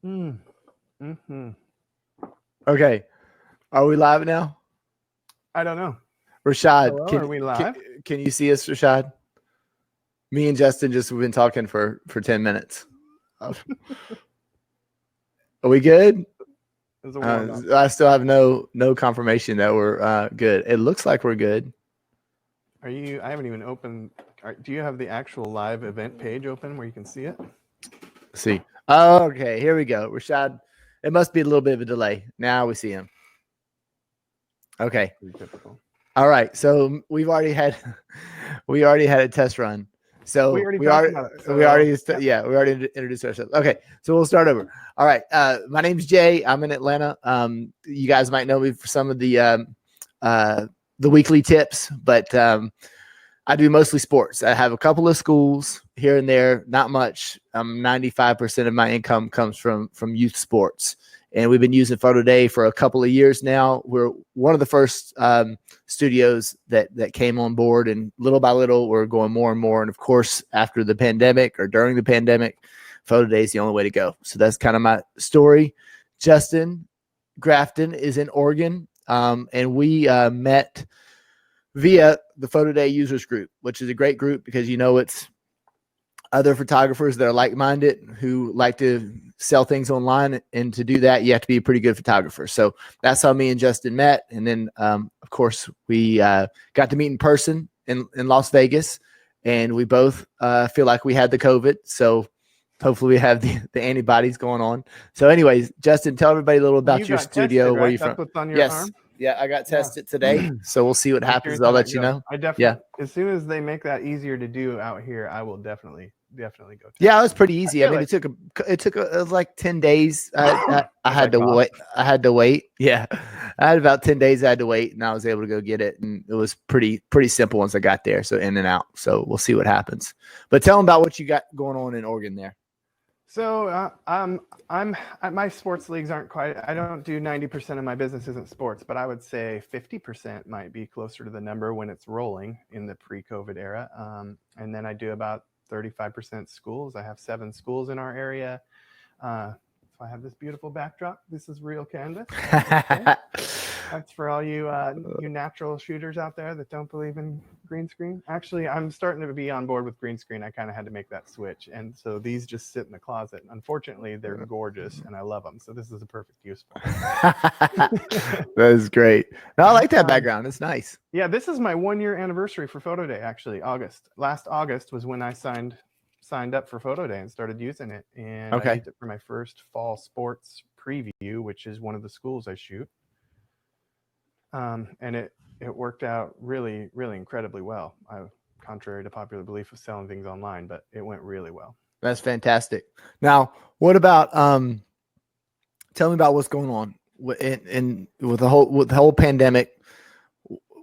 Mm. Mm-hmm. Okay. Are we live now? I don't know. Rashad, Hello, are we live? can you see us, Rashad? Me and Justin just we've been talking for 10 minutes. Are we good? It's a warm up. I still have no confirmation that we're good. It looks like we're good. Are you? I haven't even opened. Do you have the actual live event page open where you can see it? Let's see. Oh, okay, here we go. Rashad, it must be a little bit of a delay. Now we see him. Okay. Pretty typical. All right. So we already had a test run. So we already introduced ourselves. Okay, so we'll start over. All right. My name's Jay. I'm in Atlanta. You guys might know me for some of the weekly tips, but I do mostly sports. I have a couple of schools here and there, not much. 95% of my income comes from youth sports. And we've been using Photo Day for a couple of years now. We're one of the first studios that came on board, and little by little, we're going more and more. And of course, after the pandemic or during the pandemic, Photo Day is the only way to go. So that's kind of my story. Justin Grafton is in Oregon, and we met via the Photo Day users group, which is a great group because it's other photographers that are like-minded who like to sell things online. And to do that, you have to be a pretty good photographer. So that's how me and Justin met. And then, of course, we got to meet in person in Las Vegas. And we both feel like we had the COVID. So hopefully we have the antibodies going on. So anyways, Justin, tell everybody a little about your studio. Tested, right? Where you That's from? what's on your arm? Yeah, I got tested today. So we'll see what happens. I'll let you know. I definitely, as soon as they make that easier to do out here, I will definitely go test. Yeah, it was pretty easy. I mean, it was like 10 days. I had to wait. Yeah. I had about 10 days I had to wait, and I was able to go get it. And it was pretty simple once I got there. So in and out. So we'll see what happens. But tell them about what you got going on in Oregon there. So my sports leagues aren't quite. I don't do 90% of my business isn't sports, but I would say 50% might be closer to the number when it's rolling in the pre-COVID era. And then I do about 35% schools. I have 7 schools in our area. So I have this beautiful backdrop. This is real canvas. That's for all you natural shooters out there that don't believe in green screen. Actually, I'm starting to be on board with green screen. I kind of had to make that switch. And so these just sit in the closet. Unfortunately, they're gorgeous and I love them. So this is a perfect use for them. That is great. No, I like that background. It's nice. Yeah, this is my 1-year anniversary for Photo Day, actually. Last August was when I signed up for Photo Day and started using it. And I used it for my first fall sports preview, which is one of the schools I shoot. And it worked out really, really incredibly well. Contrary to popular belief of selling things online, but it went really well. That's fantastic. Now, what about tell me about what's going on in with the whole pandemic.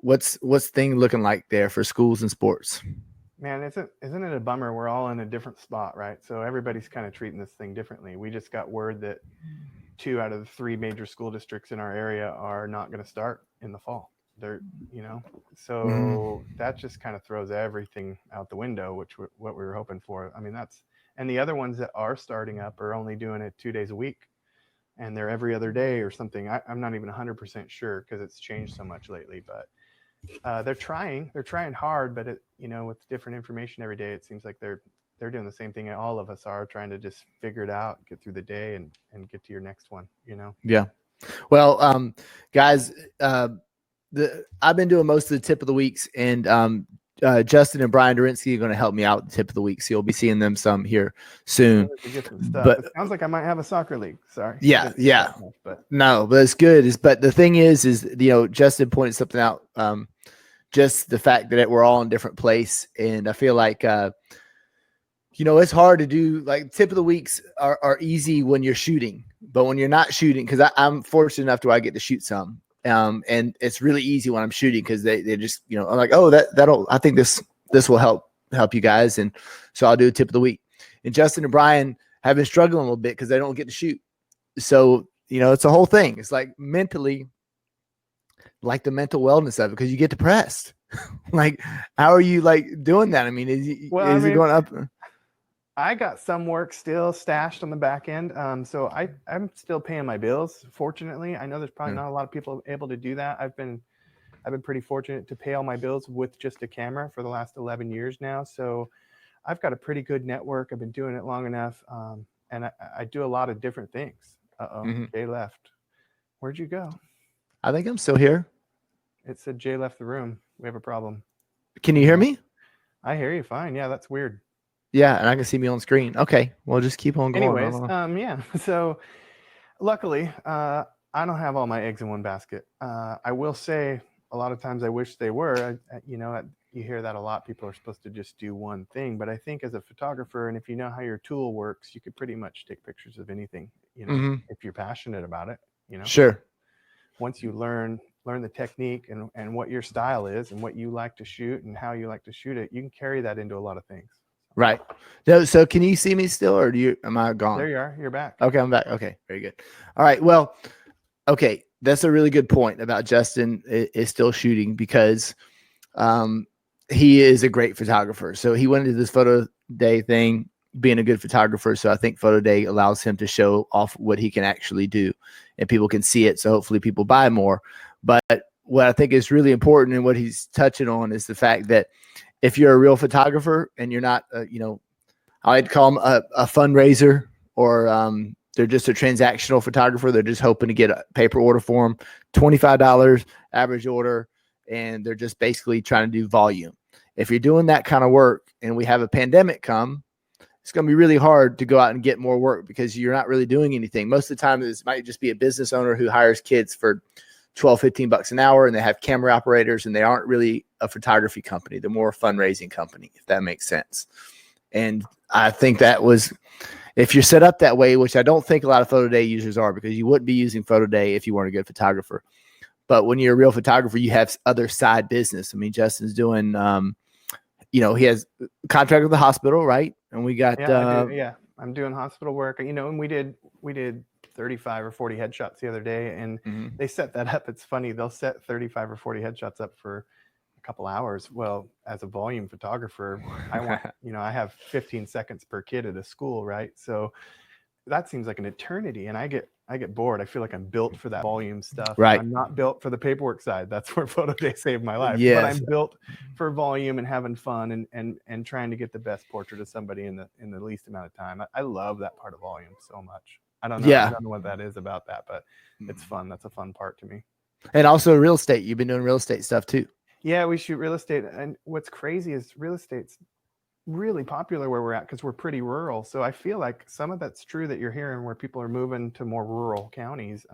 What's thing looking like there for schools and sports? Man, isn't it a bummer? We're all in a different spot, right? So everybody's kind of treating this thing differently. We just got word that 2 out of the 3 major school districts in our area are not going to start in the fall. They're, so that just kind of throws everything out the window, what we were hoping for. I mean, and the other ones that are starting up are only doing it 2 days a week, and they're every other day or something. I'm not even 100% sure because it's changed so much lately, but they're trying hard, but with different information every day, it seems like they're doing the same thing all of us are, trying to just figure it out, get through the day and get to your next one, Yeah. Well, guys, I've been doing most of the tip of the weeks, and Justin and Brian Durinsky are going to help me out with the tip of the week. So you'll be seeing them some here soon. But it sounds like I might have a soccer league. Sorry. Yeah. But it's good. But the thing is Justin pointed something out. Just the fact that we're all in a different place. And I feel like, it's hard to do. Like, tip of the weeks are easy when you're shooting, but when you're not shooting, because I'm fortunate enough to where I get to shoot some. And it's really easy when I'm shooting because they just, I'm like, oh, I think this will help you guys. And so I'll do a tip of the week. And Justin and Brian have been struggling a little bit because they don't get to shoot. So, it's a whole thing. It's like mentally, like the mental wellness of it, because you get depressed. Like, how are you like doing that? I mean, is it going up? I got some work still stashed on the back end. So I'm still paying my bills. Fortunately, I know there's probably not a lot of people able to do that. I've been pretty fortunate to pay all my bills with just a camera for the last 11 years now. So I've got a pretty good network. I've been doing it long enough. And I do a lot of different things. Jay left. Where'd you go? I think I'm still here. It said Jay left the room. We have a problem. Can you hear me? I hear you fine. Yeah, that's weird. Yeah, and I can see me on screen. Okay, well, just keep on going. Anyways, yeah. So luckily, I don't have all my eggs in one basket. I will say a lot of times I wish they were. You hear that a lot. People are supposed to just do one thing, but I think as a photographer, and if you know how your tool works, you could pretty much take pictures of anything. If you're passionate about it. Sure. Once you learn the technique and what your style is and what you like to shoot and how you like to shoot it, you can carry that into a lot of things. Right. No, so can you see me still, or am I gone? There you are. You're back. Okay, I'm back. Okay, very good. All right. Well, okay, that's a really good point about Justin is still shooting because he is a great photographer. So he went into this photo day thing being a good photographer. So I think photo day allows him to show off what he can actually do, and people can see it. So hopefully people buy more. But what I think is really important and what he's touching on is the fact that if you're a real photographer and you're not, I'd call them a fundraiser, or they're just a transactional photographer. They're just hoping to get a paper order for them, $25 average order, and they're just basically trying to do volume. If you're doing that kind of work and we have a pandemic come, it's going to be really hard to go out and get more work because you're not really doing anything. Most of the time, this might just be a business owner who hires kids for $12-15 an hour, and they have camera operators, and they aren't really a photography company. They're more a fundraising company, if that makes sense. And I think that was, if you're set up that way, which I don't think a lot of photo day users are, because you wouldn't be using photo day if you weren't a good photographer. But when you're a real photographer, you have other side business. I mean, Justin's doing, he has a contract with the hospital, right? And we got, I'm doing hospital work, and we did 35 or 40 headshots the other day, and they set that up. It's funny. They'll set 35 or 40 headshots up for a couple hours. Well, as a volume photographer, I want, I have 15 seconds per kid at a school, right? So that seems like an eternity, and I get bored. I feel like I'm built for that volume stuff. Right. I'm not built for the paperwork side. That's where photo day saved my life. Yes. But I'm built for volume and having fun and trying to get the best portrait of somebody in the least amount of time. I love that part of volume so much. I don't know. Yeah. I don't know what that is about that, but it's fun. That's a fun part to me. And also real estate. You've been doing real estate stuff too. Yeah, we shoot real estate. And what's crazy is real estate's really popular where we're at because we're pretty rural. So I feel like some of that's true that you're hearing where people are moving to more rural counties.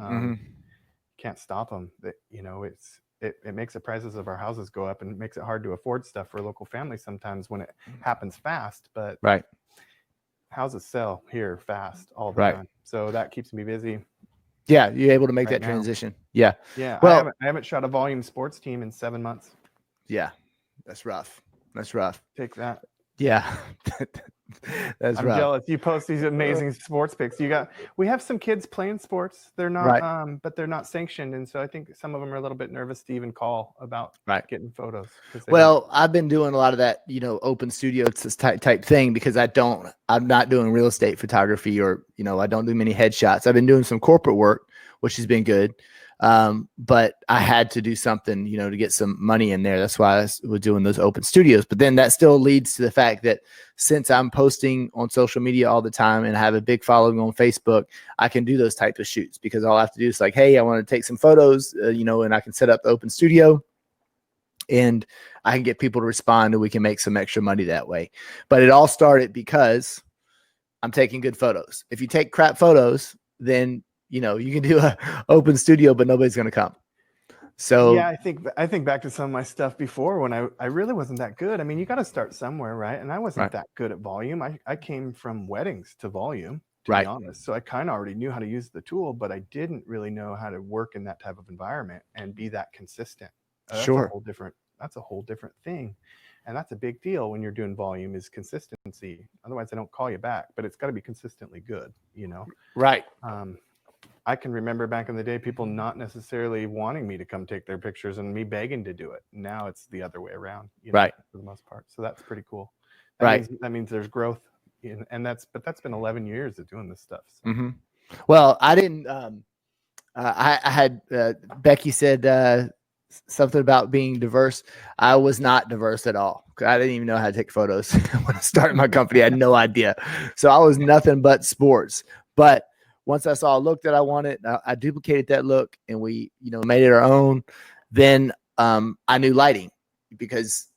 Can't stop them. It makes the prices of our houses go up, and it makes it hard to afford stuff for local families sometimes when it happens fast. But right. Houses sell here fast all the time. So that keeps me busy. Yeah, you're able to make that transition. Yeah. Yeah. Well, I haven't shot a volume sports team in 7 months. Yeah. That's rough. Take that. Yeah. I'm jealous. You post these amazing sports pics. We have some kids playing sports. They're not, but they're not sanctioned. And so I think some of them are a little bit nervous to even call about getting photos. Well, I've been doing a lot of that, open studio type thing because I'm not doing real estate photography or, I don't do many headshots. I've been doing some corporate work, which has been good. But I had to do something, to get some money in there. That's why I was doing those open studios. But then that still leads to the fact that since I'm posting on social media all the time and I have a big following on Facebook, I can do those types of shoots because all I have to do is like, hey, I want to take some photos, and I can set up the open studio and I can get people to respond and we can make some extra money that way. But it all started because I'm taking good photos. If you take crap photos, then you can do an open studio, but nobody's going to come. So yeah, I think back to some of my stuff before when I really wasn't that good. I mean, you got to start somewhere, right? And I wasn't that good at volume. I came from weddings to volume, to be honest. So I kind of already knew how to use the tool, but I didn't really know how to work in that type of environment and be that consistent. That's a whole different thing. And that's a big deal when you're doing volume is consistency. Otherwise, I don't call you back, but it's got to be consistently good, Right. I can remember back in the day, people not necessarily wanting me to come take their pictures and me begging to do it. Now it's the other way around, for the most part. So that's pretty cool. That means there's growth and that's been 11 years of doing this stuff. So. Mm-hmm. Well, I didn't. I had Becky said something about being diverse. I was not diverse at all. I didn't even know how to take photos when I started my company. I had no idea. So I was nothing but sports. But once I saw a look that I wanted, I duplicated that look and we, made it our own. Then I knew lighting because,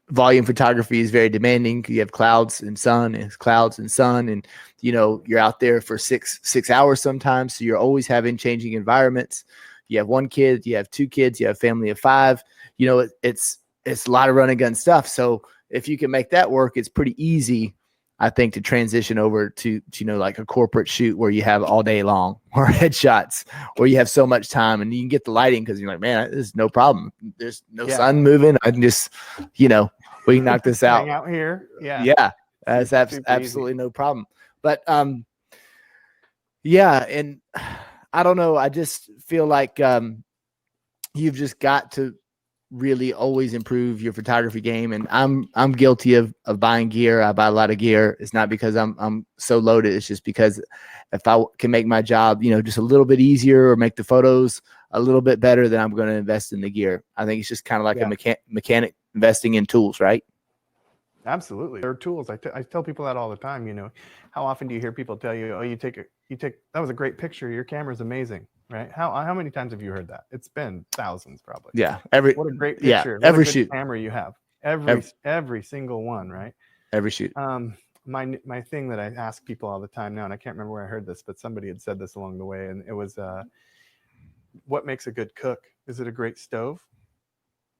volume photography is very demanding. You have clouds and sun, and you're out there for six hours sometimes. So you're always having changing environments. You have one kid, you have two kids, you have a family of five. It's a lot of run and gun stuff. So if you can make that work, it's pretty easy, I think, to transition over to like a corporate shoot where you have all day long, or headshots, or you have so much time and you can get the lighting because you're like, man, this is no problem. There's no sun moving. I can just, we can knock this out. Hang out here. Yeah. Yeah. That's absolutely no problem. But yeah. And I don't know. I just feel like you've just got to really always improve your photography game. And I'm guilty of buying gear. I buy a lot of gear. It's not because I'm so loaded. It's just because if I can make my job, just a little bit easier or make the photos a little bit better, then I'm going to invest in the gear. I think it's just kind of like a mechanic investing in tools, right? Absolutely. There are tools. I tell people that all the time. How often do you hear people tell you, oh, you take that was a great picture. Your camera's amazing. Right? How many times have you heard that? It's been thousands, probably. Yeah. What a great picture. Yeah. Every what a good shoot. camera you have. Every single one, right? Every shoot. My thing that I ask people all the time now, and I can't remember where I heard this, but somebody had said this along the way, and it was, what makes a good cook? Is it a great stove?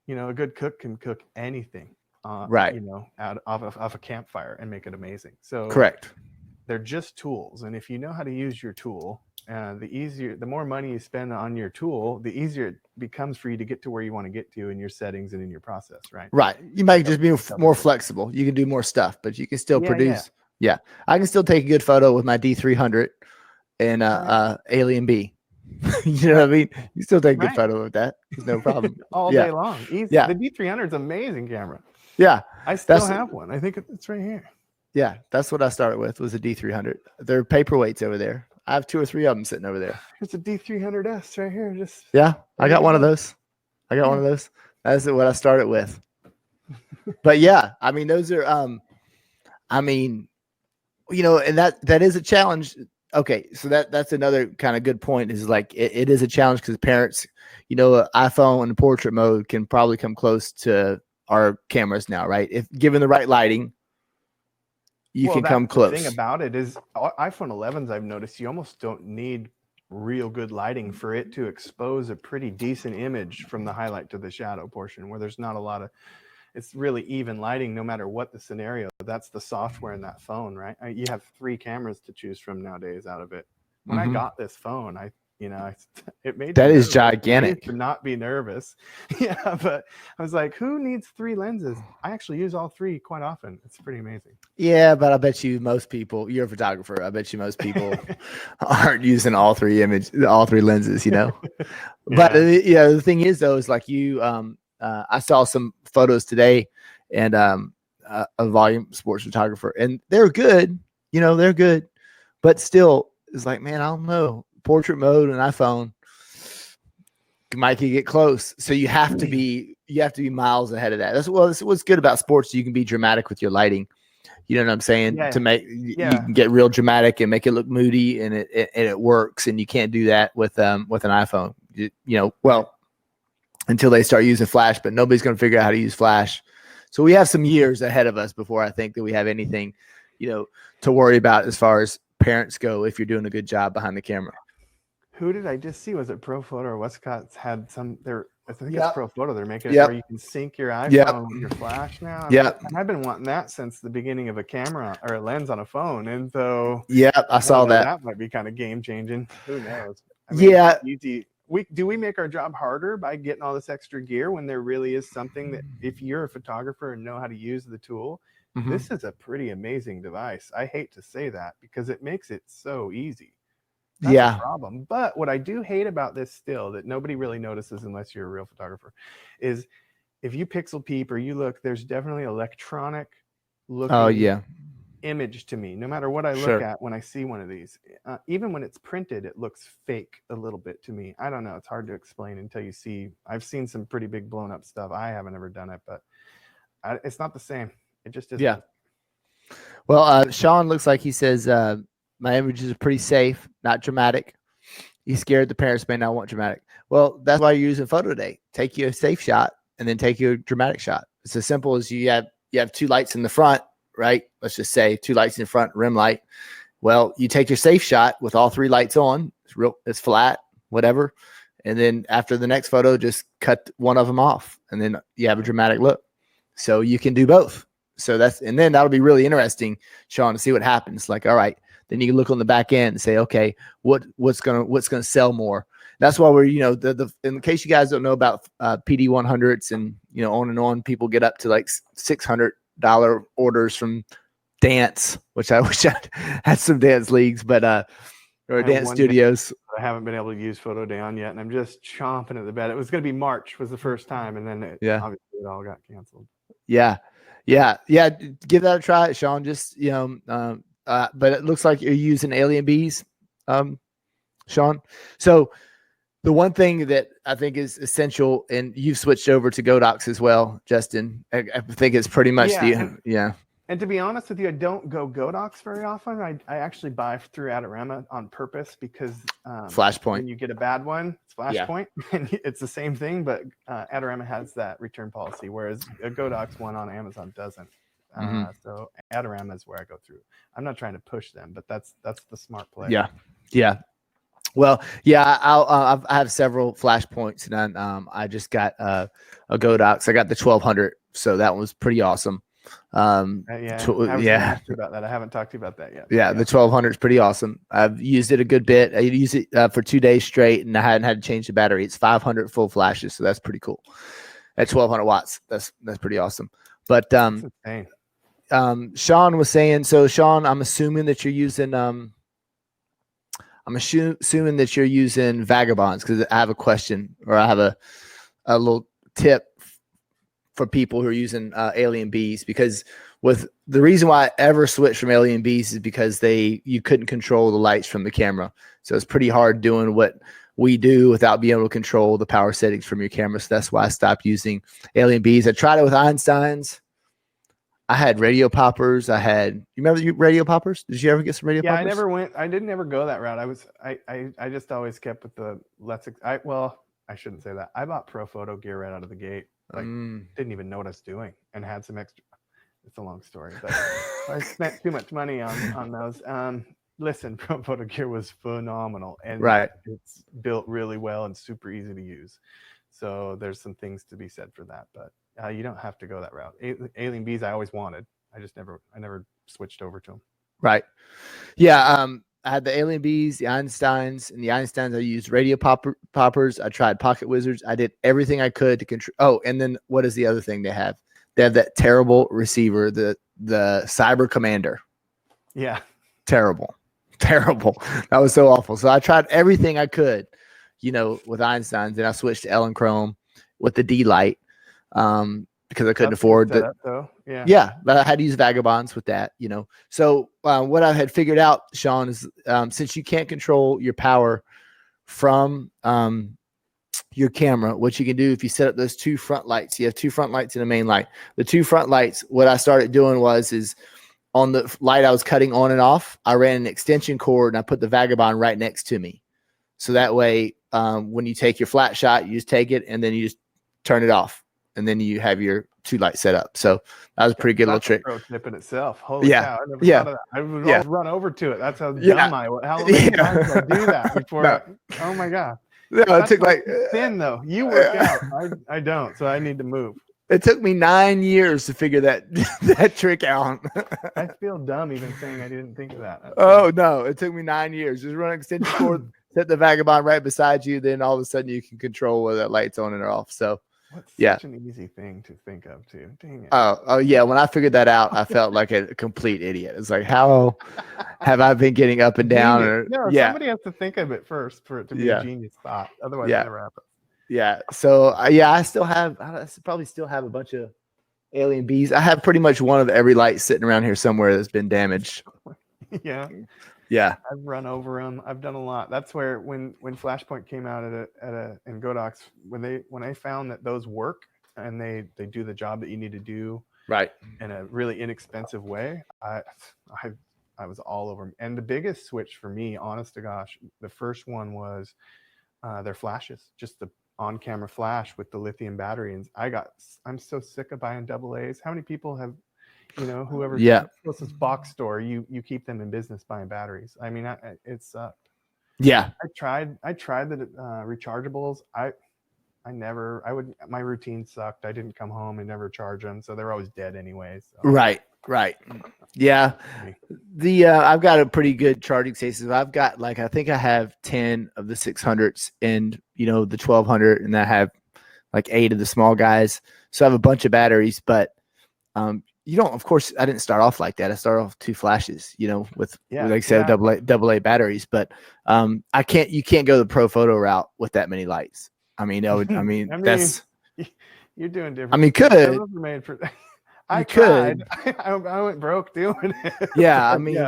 A good cook can cook anything. Right. Out of a campfire and make it amazing. So correct. They're just tools, and if you know how to use your tool, the more money you spend on your tool, the easier it becomes for you to get to where you want to get to in your settings and in your process, right? Right. You might just be more flexible. You can do more stuff, but you can still produce. Yeah. I can still take a good photo with my D300 and Alien B. You know what I mean? You still take a good photo with that. There's no problem. All day long. Easy. Yeah. The D300 is an amazing camera. Yeah. I still have one. I think it's right here. Yeah. That's what I started with, was a D300. They're paperweights over there. I have 2 or 3 of them sitting over there. It's a D300S right here. I got one of those. That's what I started with. But yeah, I mean, those are, and that is a challenge. Okay. So that's another kind of good point, is like, it is a challenge because parents, an iPhone and portrait mode can probably come close to our cameras now, right? If given the right lighting, you can come close. The thing about it is iPhone 11s, I've noticed you almost don't need real good lighting for it to expose a pretty decent image from the highlight to the shadow portion, where there's not a lot of, it's really even lighting no matter what the scenario. That's the software in that phone, right? You have 3 cameras to choose from nowadays out of it. When I got this phone, it made that is gigantic to not be nervous. Yeah, but I was like, who needs 3 lenses? I actually use all 3 quite often. It's pretty amazing. Yeah, but I bet you most people, you're a photographer, I bet you most people aren't using all 3 lenses, But the thing is though, is like I saw some photos today, and a volume sports photographer, and they're good, but still it's like, man, I don't know. Portrait mode and iPhone might get close. So you have to be miles ahead of that. That's what's good about sports. You can be dramatic with your lighting. You know what I'm saying? Yeah. To make you can get real dramatic and make it look moody, and it works. And you can't do that with an iPhone. Until they start using Flash, but nobody's going to figure out how to use Flash. So we have some years ahead of us before I think that we have anything, to worry about as far as parents go, if you're doing a good job behind the camera. Who did I just see? Was it Pro Photo or Westcott's had some there? I think it's Pro Photo. They're making it where you can sync your iPhone with your Flash now. And I've been wanting that since the beginning of a camera or a lens on a phone. And so I saw that. That might be kind of game changing. Who knows? Do we make our job harder by getting all this extra gear when there really is something that, if you're a photographer and know how to use the tool, this is a pretty amazing device. I hate to say that because it makes it so easy. That's a problem. But what I do hate about this still, that nobody really notices unless you're a real photographer, is if you pixel peep or you look, there's definitely electronic looking image to me. No matter what I look Sure. at when I see one of these, even when it's printed, it looks fake a little bit to me. I don't know. It's hard to explain until you see. I've seen some pretty big blown up stuff. I haven't ever done it, but it's not the same. It just isn't. Yeah. Well, Sean looks like he says my images are pretty safe, not dramatic. He's scared the parents may not want dramatic. Well, that's why you're using photo day. Take you a safe shot and then take you a dramatic shot. It's as simple as you have 2 lights in the front, right? Let's just say 2 lights in the front, rim light. Well, you take your safe shot with all 3 lights on. It's flat, whatever. And then after the next photo, just cut one of them off, and then you have a dramatic look. So you can do both. So and then that'll be really interesting, Sean, to see what happens. Like, all right, then you can look on the back end and say, okay, what's gonna sell more? That's why we're, in case you guys don't know about PD 100s and, on and on, people get up to like $600 orders from dance, which I wish I had some dance leagues, but or dance studios. I haven't been able to use photo day on yet, and I'm just chomping at the bit. It was going to be March was the first time, and then obviously it all got canceled. Yeah. Give that a try, Sean. Just but it looks like you're using Alien Bees, Sean. So the one thing that I think is essential, and you've switched over to Godox as well, Justin. I think it's pretty much And to be honest with you, I don't go Godox very often. I actually buy through Adorama on purpose because Flashpoint. When you get a bad one, it's Flashpoint, and it's the same thing. But Adorama has that return policy, whereas a Godox one on Amazon doesn't. So Adorama is where I go through. I'm not trying to push them, but that's the smart play. Yeah. Well, I have several Flashpoints, and I just got a Godox. I got the 1200, so that was pretty awesome. I was about that. I haven't talked to you about that yet. Yeah, the 1200 is pretty awesome. I've used it a good bit. I used it for 2 days straight, and I hadn't had to change the battery. It's 500 full flashes, so that's pretty cool. At 1200 watts, that's pretty awesome. But Sean was saying, so Sean, I'm assuming that you're using assuming that you're using Vagabonds, because I have a question, or I have a little tip for people who are using Alien Bees, because with the reason why I ever switched from Alien Bees is because you couldn't control the lights from the camera. So it's pretty hard doing what we do without being able to control the power settings from your camera. So that's why I stopped using Alien Bees. I tried it with Einstein's. I had radio poppers. You remember the radio poppers? Did you ever get some radio poppers? I didn't ever go that route. I just always kept with the I shouldn't say that. I bought pro photo gear right out of the gate. Didn't even know what I was doing, and had some extra. It's a long story, but I spent too much money on those. Listen, pro photo gear was phenomenal, and it's built really well and super easy to use. So there's some things to be said for that, but you don't have to go that route. Alien Bees, I always wanted. I never switched over to them. Right. Yeah. I had the Alien Bees, the Einsteins, and the Einsteins I used radio poppers. I tried Pocket Wizards. I did everything I could to control. Oh, and then what is the other thing they have? They have that terrible receiver, the Cyber Commander. Yeah. Terrible. That was so awful. So I tried everything I could, with Einsteins. Then I switched to Ellen Chrome with the D light. Because I couldn't afford that. Yeah, but I had to use Vagabonds with that, So what I had figured out, Sean, is since you can't control your power from your camera, what you can do if you set up those 2 front lights, you have 2 front lights and a main light. The 2 front lights, what I started doing is on the light I was cutting on and off, I ran an extension cord and I put the Vagabond right next to me. So that way, when you take your flat shot, you just take it and then you just turn it off. And then you have your 2 lights set up. So that was a pretty good little trick. Pro tip in itself. Holy cow! I never thought of that. I would always run over to it. That's how dumb I was. How many times did I do that before? Oh my god! No, it took thin though. You work out. I don't. So I need to move. It took me 9 years to figure that trick out. I feel dumb even saying I didn't think of that. Oh no! It took me 9 years. Just run an extension cord, set the Vagabond right beside you. Then all of a sudden you can control whether that light's on or off. So. What's such an easy thing to think of too. Dang it. Oh yeah. When I figured that out, I felt like a complete idiot. It's like, how have I been getting up and down? Somebody has to think of it first for it to be a genius thought. Otherwise, it never happens. Yeah. So I still have. I probably still have a bunch of Alien bees. I have pretty much one of every light sitting around here somewhere that's been damaged. Yeah. Yeah. I've run over them. I've done a lot. That's where when Flashpoint came out in Godox, when I found that those work and they do the job that you need to do Right. in a really inexpensive way, I was all over them. And the biggest switch for me, honest to gosh, the first one was their flashes, just the on-camera flash with the lithium battery. And I'm so sick of buying AA's. How many people have, whoever's closest box store, you keep them in business buying batteries. I mean, it sucked. Yeah. I tried the rechargeables. My routine sucked. I didn't come home and never charge them. So they're always dead anyway. So. Right. Yeah. I've got a pretty good charging station. I've got I think I have 10 of the 600s and, the 1200, and I have 8 of the small guys. So I have a bunch of batteries, but, of course I didn't start off like that. I started off with 2 flashes, with like I said, AA batteries, but, you can't go the pro photo route with that many lights. That's, you're doing different. I mean, could. Those were made for, I tried. I went broke doing it. Yeah. I mean,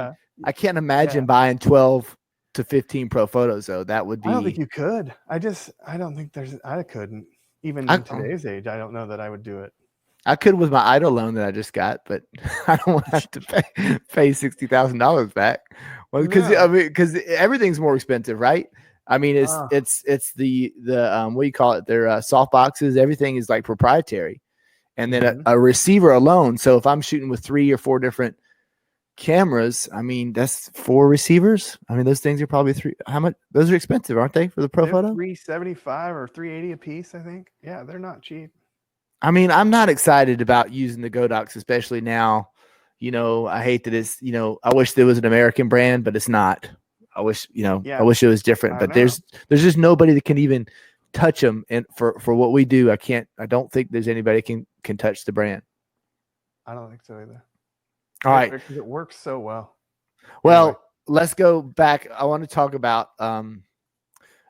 I can't imagine buying 12 to 15 pro photos though. That would be, I don't think you could. I don't think I couldn't even in today's age. I don't know that I would do it. I could with my idle loan that I just got, but I don't want to have to pay $60,000 back. Well, because everything's more expensive, right? I mean, it's the what do you call it? Their soft boxes. Everything is proprietary, and then a receiver alone. So if I'm shooting with 3 or 4 different cameras, I mean that's 4 receivers. I mean those things are probably 3. How much? Those are expensive, aren't they, for the pro photo? $375 or $380 a piece, I think. Yeah, they're not cheap. I mean, I'm not excited about using the Godox, especially now. I hate that it's. I wish there was an American brand, but it's not. I wish, I wish it was different, but there's just nobody that can even touch them. And for what we do, I don't think there's anybody can touch the brand. I don't think so either. All right. Because it works so well. Well, anyway. Let's go back. I want to talk about,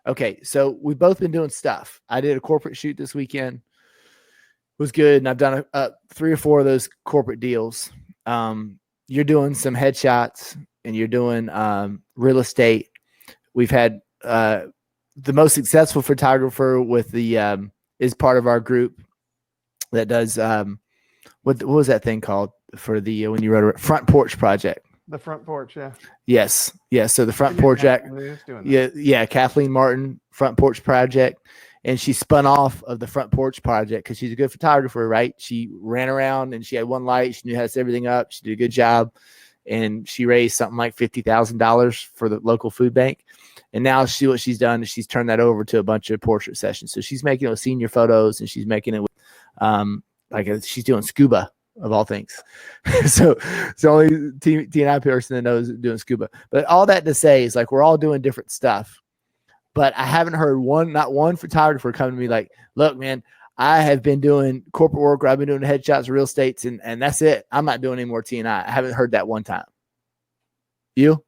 okay. So we've both been doing stuff. I did a corporate shoot this weekend. It was good. And I've done 3 or 4 of those corporate deals. You're doing some headshots and you're doing real estate. We've had the most successful photographer with the is part of our group that does what was that thing called for the when you wrote a front porch project? The front porch, yeah. Yes. So the front porch Kathleen Martin front porch project, and she spun off of the front porch project because she's a good photographer, right? She ran around and she had one light. She knew how to set everything up. She did a good job. And she raised something like $50,000 for the local food bank. And now what she's done is she's turned that over to a bunch of portrait sessions. So she's making it with senior photos, and she's making it with, she's doing scuba of all things. so it's the only T&I person that knows doing scuba. But all that to say is we're all doing different stuff. But I haven't heard not one photographer come to me like, look, man, I have been doing corporate work where I've been doing headshots, real estates, and that's it. I'm not doing any more T&I. I haven't heard that one time. You?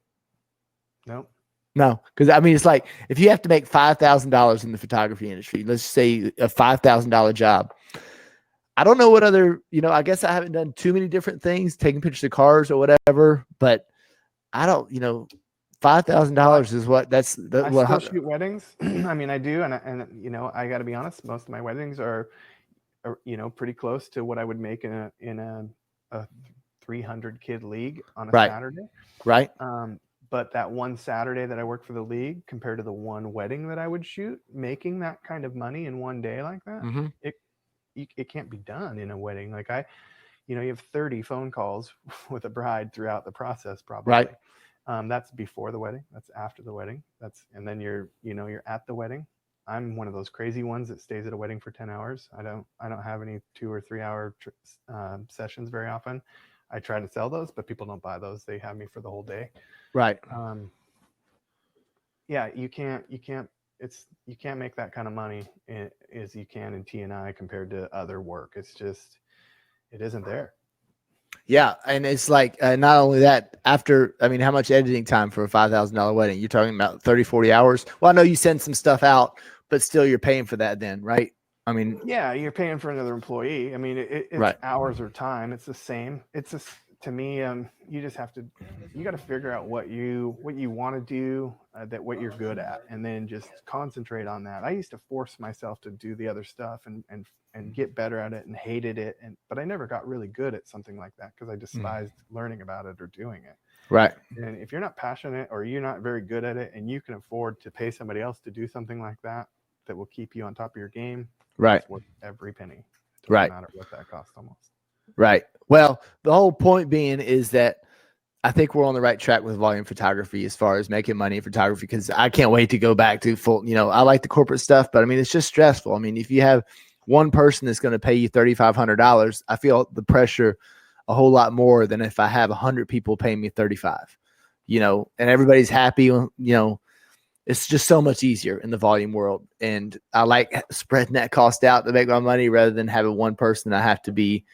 No. Because it's if you have to make $5,000 in the photography industry, let's say a $5,000 job. I don't know what other, I guess I haven't done too many different things, taking pictures of cars or whatever, but I don't, $5,000 is what I still shoot weddings. I mean, I do. And I got to be honest, most of my weddings are pretty close to what I would make in a 300 kid league on a Saturday. Right. But that one Saturday that I work for the league compared to the one wedding that I would shoot, making that kind of money in one day like that, it can't be done in a wedding. You have 30 phone calls with a bride throughout the process, probably. Right. That's before the wedding. That's after the wedding. And then you're at the wedding. I'm one of those crazy ones that stays at a wedding for 10 hours. I don't have any 2 or 3 hour sessions very often. I try to sell those, but people don't buy those. They have me for the whole day. Right. You can't make that kind of money as you can in T&I compared to other work. It's just, it isn't there. Yeah. And it's not only that, how much editing time for a $5,000 wedding? You're talking about 30, 40 hours. Well, I know you send some stuff out, but still you're paying for that then, right? I mean, yeah, you're paying for another employee. I mean, it's right. hours or time. It's the same. It's just, to me, you just have to, you got to figure out what you want to do, that what you're good at, and then just concentrate on that. I used to force myself to do the other stuff and get better at it and hated it. But I never got really good at something like that because I despised learning about it or doing it. Right. And if you're not passionate or you're not very good at it and you can afford to pay somebody else to do something like that will keep you on top of your game, right, it's worth every penny. Doesn't right, matter what that costs almost. Right. Well, the whole point being is that I think we're on the right track with volume photography as far as making money in photography, because I can't wait to go back to full, I like the corporate stuff, but I mean, it's just stressful. I mean, if you have one person that's going to pay you $3,500, I feel the pressure a whole lot more than if I have 100 people paying me 35, and everybody's happy, it's just so much easier in the volume world. And I like spreading that cost out to make my money rather than having one person I have to be,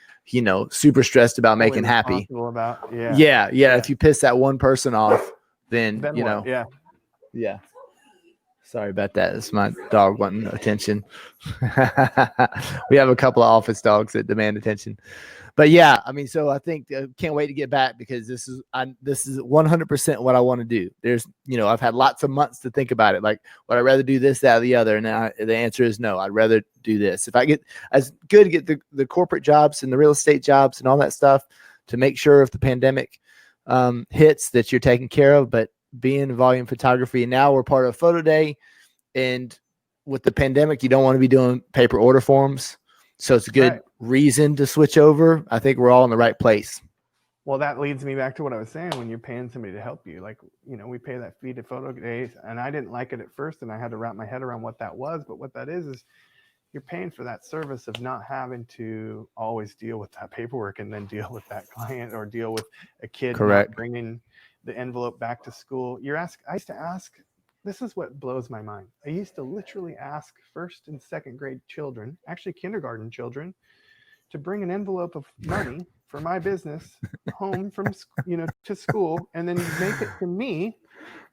super stressed about making happy. About, yeah. If you piss that one person off, then what? Yeah. Sorry about that. It's my dog wanting attention. We have a couple of office dogs that demand attention. But yeah, I mean, so I think can't wait to get back, because this is 100% what I want to do. There's, I've had lots of months to think about it. Like, would I rather do this, that, or the other? And the answer is no. I'd rather do this. If I get as good to get the corporate jobs and the real estate jobs and all that stuff to make sure if the pandemic hits that you're taken care of. But being in volume photography, and now we're part of Photo Day, and with the pandemic, you don't want to be doing paper order forms. So it's a good reason to switch over. I think we're all in the right place. Well, that leads me back to what I was saying. When you're paying somebody to help you, like, we pay that fee to Photo Days, and I didn't like it at first, and I had to wrap my head around what that was. But what that is you're paying for that service of not having to always deal with that paperwork and then deal with that client or deal with a kid not bringing the envelope back to school. I used to ask. This is what blows my mind. I used to literally ask first and second grade children, actually kindergarten children, to bring an envelope of money for my business home from, to school, and then make it to me,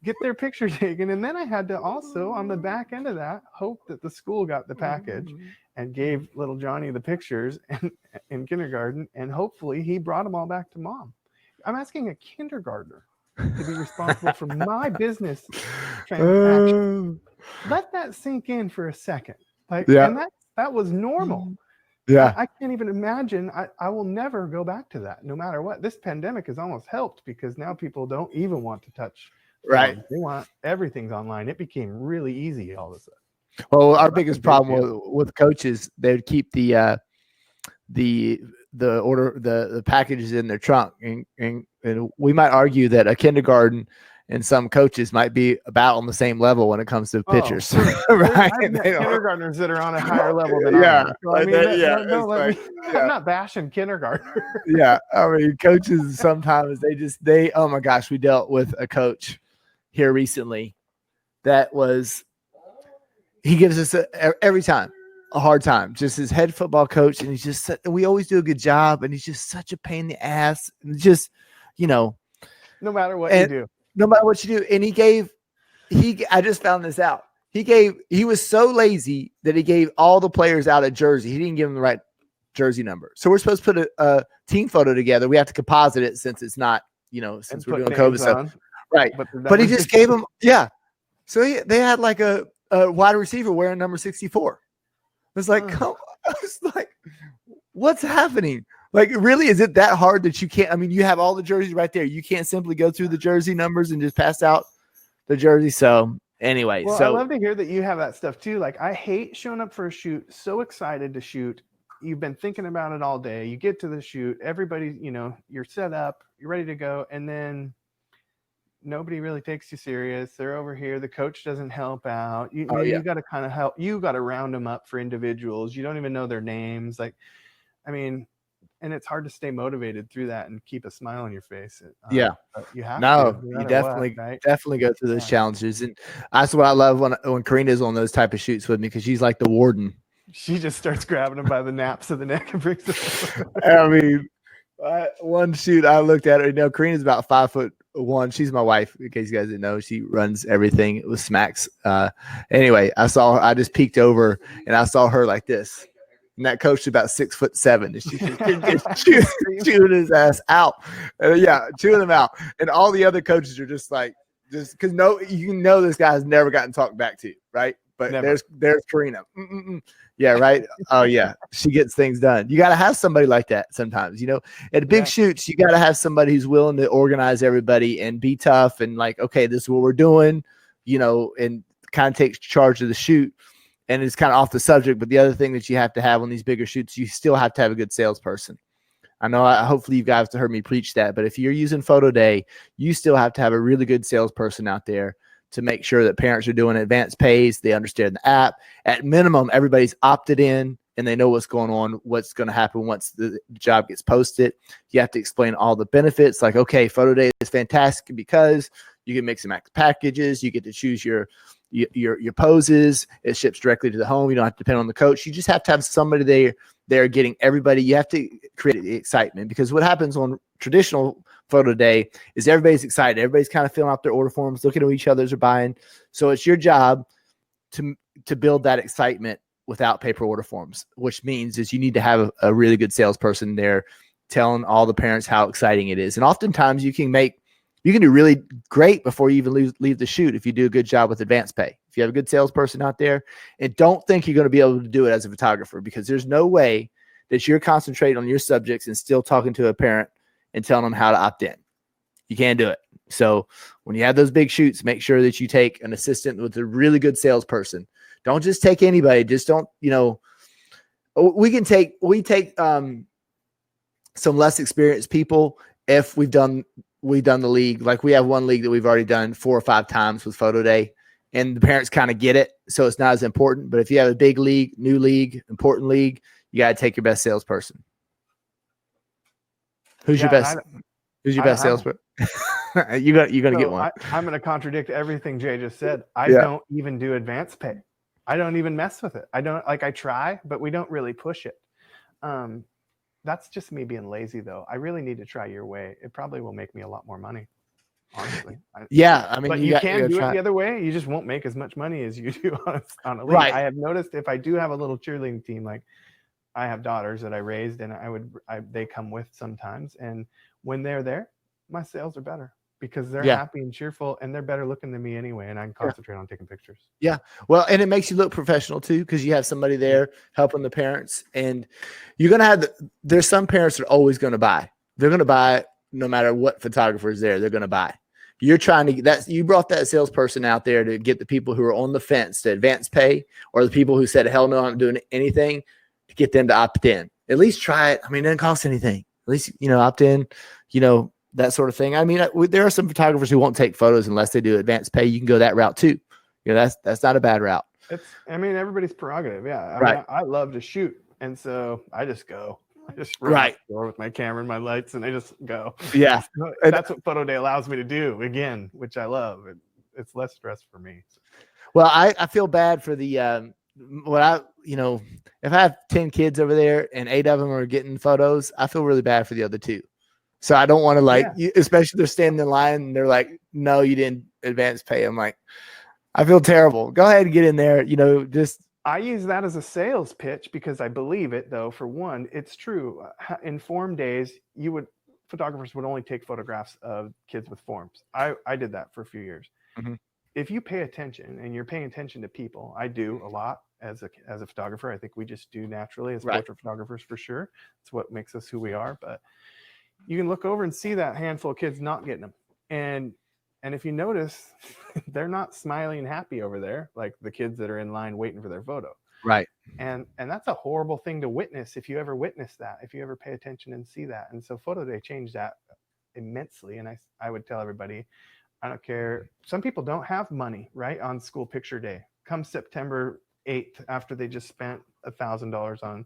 get their picture taken. And then I had to also, on the back end of that, hope that the school got the package and gave little Johnny the pictures in kindergarten. And hopefully he brought them all back to mom. I'm asking a kindergartner to be responsible for my business transaction. Let that sink in for a second. And that was normal. Yeah. I can't even imagine. I will never go back to that, no matter what. This pandemic has almost helped, because now people don't even want to touch. Right. They want everything's online. It became really easy all of a sudden. Well, our biggest problem with coaches, they would keep the packages in their trunk, and we might argue that a kindergarten and some coaches might be about on the same level when it comes to pictures. Right? I've met kindergartners that are on a higher level than I am. So, I mean, I'm not bashing kindergartners. Yeah, I mean, coaches sometimes they oh my gosh, we dealt with a coach here recently that he gives us every time a hard time, just his head football coach, and we always do a good job, and he's just such a pain in the ass, and just no matter what you do. No matter what you do. And I just found this out. He was so lazy that he gave all the players out a jersey. He didn't give them the right jersey number. So we're supposed to put a team photo together. We have to composite it since it's not, since we're doing COVID stuff. Right. But he just gave them, So they had like a wide receiver wearing number 64. It was like, I was like, what's happening? Like, really, is it that hard that you can't? I mean, you have all the jerseys right there. You can't simply go through the jersey numbers and just pass out the jersey. So anyway, I love to hear that you have that stuff too. Like, I hate showing up for a shoot, so excited to shoot. You've been thinking about it all day. You get to the shoot, everybody, you're set up, you're ready to go, and then nobody really takes you serious. They're over here. The coach doesn't help out. You got to kind of help. You got to round them up for individuals. You don't even know their names. Like, I mean. And it's hard to stay motivated through that and keep a smile on your face. But you have to. You definitely go through those challenges. And that's what I love when Karina's on those type of shoots with me, because she's like the warden. She just starts grabbing them by the naps of the neck and brings them. I mean, one shoot I looked at her. Karina's about 5'1", one, she's my wife, in case you guys didn't know. She runs everything with Smacks. Anyway, I just peeked over and I saw her like this. And that coach is about 6'7", and she's just chewing his ass out. Chewing him out. And all the other coaches are just because you know this guy's never gotten talked back to, right? But Never. there's Karina. Yeah, right. Oh yeah, she gets things done. You got to have somebody like that sometimes. At big shoots, you got to have somebody who's willing to organize everybody and be tough and like, okay, this is what we're doing, and kind of takes charge of the shoot. And it's kind of off the subject, but the other thing that you have to have on these bigger shoots, you still have to have a good salesperson. I know hopefully you guys have heard me preach that, but if you're using Photo Day, you still have to have a really good salesperson out there to make sure that parents are doing advanced pays, they understand the app. At minimum, everybody's opted in and they know what's going on, what's going to happen once the job gets posted. You have to explain all the benefits, like, okay, Photo Day is fantastic because you can mix and match packages, you get to choose your poses. It ships directly to the home. You don't have to depend on the coach. You just have to have somebody there getting everybody. You have to create the excitement, because what happens on traditional Photo Day is everybody's excited. Everybody's kind of filling out their order forms, looking at what each other's are buying. So it's your job to build that excitement without paper order forms, which means is you need to have a really good salesperson there telling all the parents how exciting it is. And oftentimes you can do really great before you even leave the shoot if you do a good job with advance pay. If you have a good salesperson out there, and don't think you're going to be able to do it as a photographer, because there's no way that you're concentrating on your subjects and still talking to a parent and telling them how to opt in. You can't do it. So when you have those big shoots, make sure that you take an assistant with a really good salesperson. Don't just take anybody. Just don't, we take some less experienced people if we've done the league. Like we have one league that we've already done 4 or 5 times with Photo Day, and the parents kind of get it. So it's not as important. But if you have a big league, new league, important league, you got to take your best salesperson. Who's your best salesperson? You're going to get one. I'm going to contradict everything Jay just said. I don't even do advance pay. I don't even mess with it. I try, but we don't really push it. That's just me being lazy, though. I really need to try your way. It probably will make me a lot more money, honestly. But you can do it the other way. You just won't make as much money as you do on a league. Right. I have noticed if I do have a little cheerleading team, like I have daughters that I raised, and they come with sometimes. And when they're there, my sales are better because they're happy and cheerful, and they're better looking than me anyway. And I can concentrate on taking pictures. Yeah. Well, and it makes you look professional too, because you have somebody there helping the parents, and you're going to there's some parents that are always going to buy. They're going to buy no matter what photographer is there. They're going to buy. You're trying to you brought that salesperson out there to get the people who are on the fence to advance pay, or the people who said, hell no, I'm not doing anything, to get them to opt in. At least try it. I mean, it doesn't cost anything. At least, opt in, that sort of thing. I mean, there are some photographers who won't take photos unless they do advance pay. You can go that route too. That's not a bad route. Everybody's prerogative. Yeah. Right. I love to shoot. And so I just go. I just run the floor with my camera and my lights, and I just go. Yeah. That's what Photo Day allows me to do, again, which I love. It's less stress for me. Well, I feel bad for the if I have 10 kids over there and 8 of them are getting photos, I feel really bad for the other 2. So I don't want to especially they're standing in line and they're like, no, you didn't advance pay. I'm like, I feel terrible. Go ahead and get in there. I use that as a sales pitch because I believe it, though. For one, it's true. In form days, photographers would only take photographs of kids with forms. I did that for a few years. Mm-hmm. If you pay attention and you're paying attention to people, I do a lot as a photographer. I think we just do naturally as portrait photographers, for sure. It's what makes us who we are. But you can look over and see that handful of kids not getting them. And if you notice, they're not smiling and happy over there, like the kids that are in line waiting for their photo. Right. And that's a horrible thing to witness if you ever witness that, if you ever pay attention and see that. And so Photo Day changed that immensely. And I would tell everybody, I don't care. Some people don't have money, right, on school picture day. Come September 8th, after they just spent $1,000 on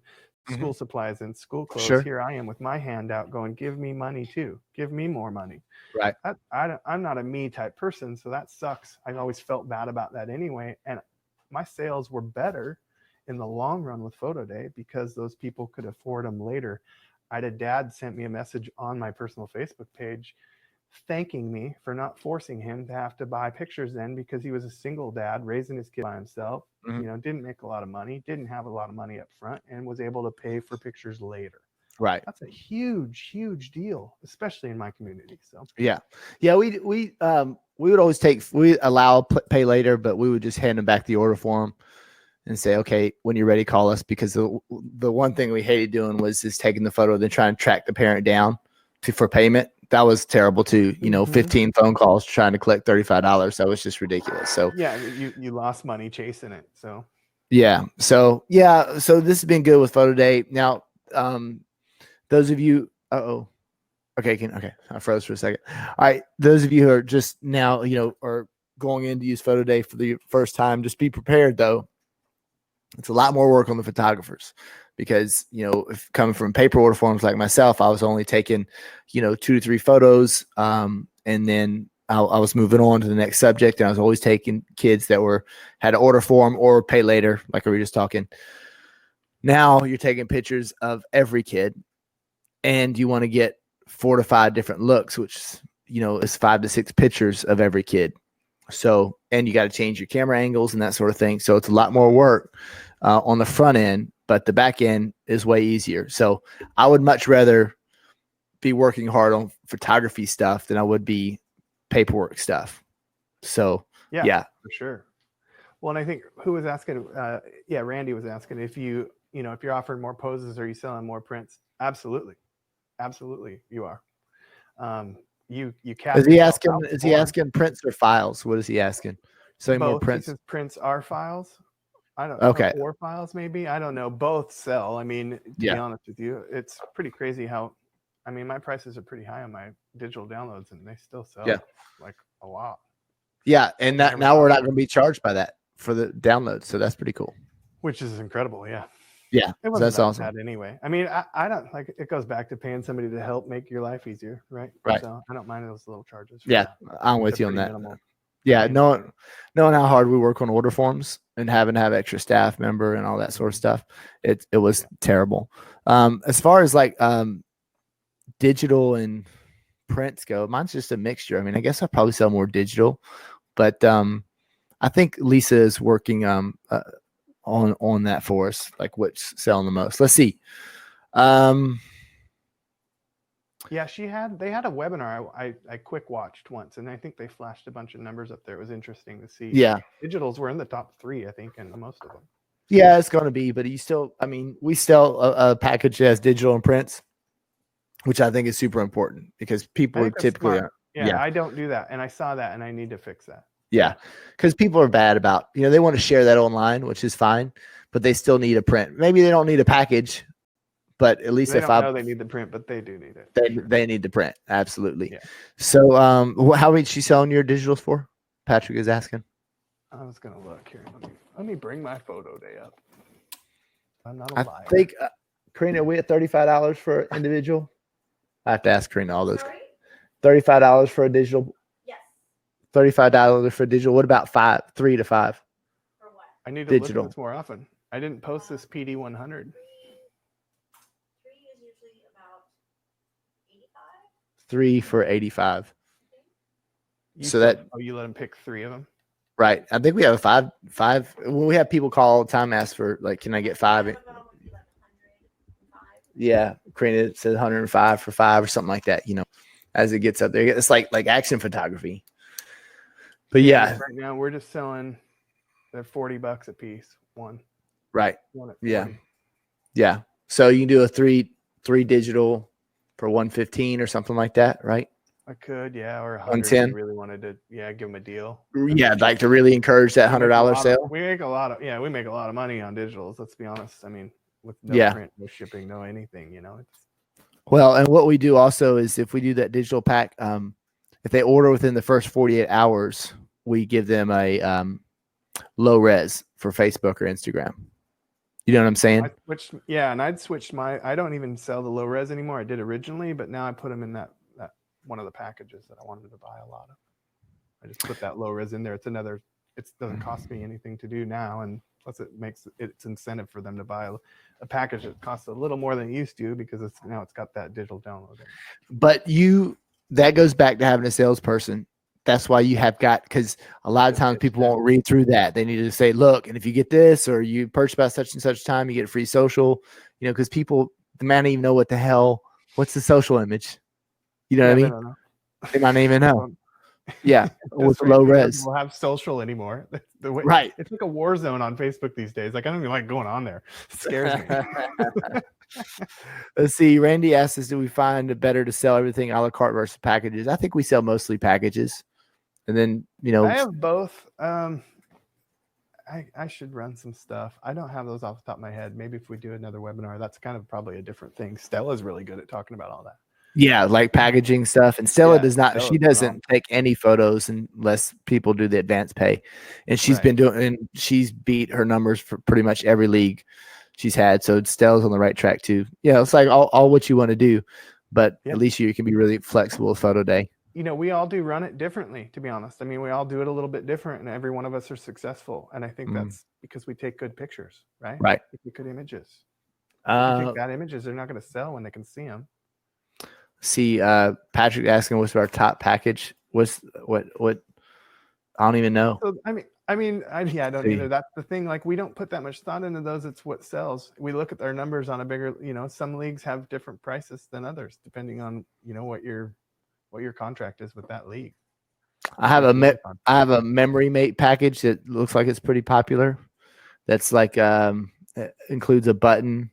school supplies and school clothes. Sure. Here I am with my hand out going, give me money too. Give me more money. Right. I'm not a me type person, so that sucks. I always felt bad about that anyway. And my sales were better in the long run with Photo Day because those people could afford them later. I had a dad sent me a message on my personal Facebook page thanking me for not forcing him to have to buy pictures then, because he was a single dad raising his kid by himself. Mhm. Didn't make a lot of money, didn't have a lot of money up front, and was able to pay for pictures later. Right. That's a huge deal, especially in my community. So Yeah. We would always allow pay later, but we would just hand them back the order form and say, okay, when you're ready, call us. Because the one thing we hated doing was just taking the photo, then trying to track the parent down for payment. That was terrible too. 15 phone calls trying to collect $35. That was just ridiculous. So yeah, you lost money chasing it. So So this has been good with Photo Day. Now, those of you, okay, I froze for a second. All right, those of you who are just now, are going in to use Photo Day for the first time, just be prepared though. It's a lot more work on the photographers, because if coming from paper order forms like myself, I was only taking 2 to 3 photos, and then I was moving on to the next subject, and I was always taking kids that had an order form or pay later, like we were just talking. Now you're taking pictures of every kid, and you want to get 4 to 5 different looks, which is 5 to 6 pictures of every kid. So, and you got to change your camera angles and that sort of thing. So it's a lot more work on the front end, but the back end is way easier. So I would much rather be working hard on photography stuff than I would be paperwork stuff. So yeah, for sure. Well, and I think who was asking? Randy was asking if if you're offering more poses, are you selling more prints? Absolutely, you are. You Is he asking? Is he asking prints or files? What is he asking? So more prints. He says prints are files. I don't. Okay. Or files maybe. I don't know. Both sell. I mean, to be honest with you, it's pretty crazy how. I mean, my prices are pretty high on my digital downloads, and they still sell like a lot. Yeah, and now we're not going to be charged by that for the downloads, so that's pretty cool. Which is incredible. Yeah. Yeah, it wasn't that's awesome. bad anyway. I mean, I don't like it. Goes back to paying somebody to help make your life easier, right? Right. So I don't mind those little charges. Yeah, I'm with you on that. Minimal. Yeah, knowing how hard we work on order forms and having to have extra staff member and all that sort of stuff, it was terrible. As far as like digital and prints go, mine's just a mixture. I mean, I guess I probably sell more digital, but I think Lisa is working on that for us, like what's selling the most. Let's see. Yeah, they had a webinar I quick watched once, and I think they flashed a bunch of numbers up there. It was interesting to see. Yeah, digitals were in the top 3, I think, and most of them. Yeah, it's going to be, but we sell a package that has digital and prints, which I think is super important because people typically I don't do that, and I saw that, and I need to fix that. Yeah, because people are bad about they want to share that online, which is fine, but they still need a print. Maybe they don't need a package, but at least they know they need the print, but they do need it. They need the print, absolutely. Yeah. So, how much you selling your digitals for? Patrick is asking. I was gonna look here. Let me bring my Photo Day up. I'm not a liar. I think Karina, we at $35 for individual. I have to ask Karina all those. Sorry? $35 for a digital. Yes. $35 for digital. What about 3 to 5? For what? I need to look at this more often. I didn't post this PD 100. 3 is usually about 85. 3 for 85. You let them pick 3 of them. Right. I think we have a 5. When we have people call all the time, ask for like, can I get 5? Yeah, Karina says 105 for 5 or something like that. As it gets up there, it's like action photography. But yeah, right now we're just selling. They're $40 a piece. One. Right. One at 40. Yeah. So you can do a 3 digital for 115 or something like that, right? I could, or 110. Really wanted to, give them a deal. Yeah, I'd like to really encourage that $100 sale. We make a lot of money on digitals. Let's be honest. I mean, with no print, no shipping, no anything, Well, and what we do also is if we do that digital pack, if they order within the first 48 hours, we give them a low res for Facebook or Instagram. You know what I'm saying? I'd switched I don't even sell the low res anymore. I did originally, but now I put them in that one of the packages that I wanted to buy a lot of. I just put that low res in there. It doesn't cost me anything to do now, and plus it makes it's incentive for them to buy a package that costs a little more than it used to because it's got that digital download in. But you that goes back to having a salesperson. That's why you have got, because a lot of Good times pitch people deck. won't read through that. They need to say, look, and if you get this or you purchase by such and such time, you get a free social, because people, they might not even know what the hell, what's the social image? You know what I They mean? don't know. They might not even know. Yeah. With That's right. low Because res. we'll have social anymore. The way, Right. it's like a war zone on Facebook these days. Like I don't even like going on there. It scares me. Let's see. Randy asked us, do we find it better to sell everything a la carte versus packages? I think we sell mostly packages. And then, I have both. I should run some stuff. I don't have those off the top of my head. Maybe if we do another webinar, that's kind of probably a different thing. Stella's really good at talking about all that. yeah, like packaging stuff. And Stella Yeah, does not, Stella's she doesn't take any photos unless people do the advanced pay. And she's Right. been doing, and she's beat her numbers for pretty much every league she's had. So Stella's on the right track too. Yeah, it's like all what you want to do, but Yeah. at least you can be really flexible with photo day. We all do run it differently, to be honest. I mean, we all do it a little bit different, and every one of us are successful. And I think that's because we take good pictures, right? Right. We take good images. If you take Uh, bad images, they're not going to sell when they can see them. see, Patrick asking what's our top package. What's what? I don't even know. So I don't See. either. That's the thing. Like we don't put that much thought into those. It's what sells. We look at their numbers on a bigger. Some leagues have different prices than others, depending on what your contract is with that league. I have a memory mate package that looks like it's pretty popular. That's like it includes a button,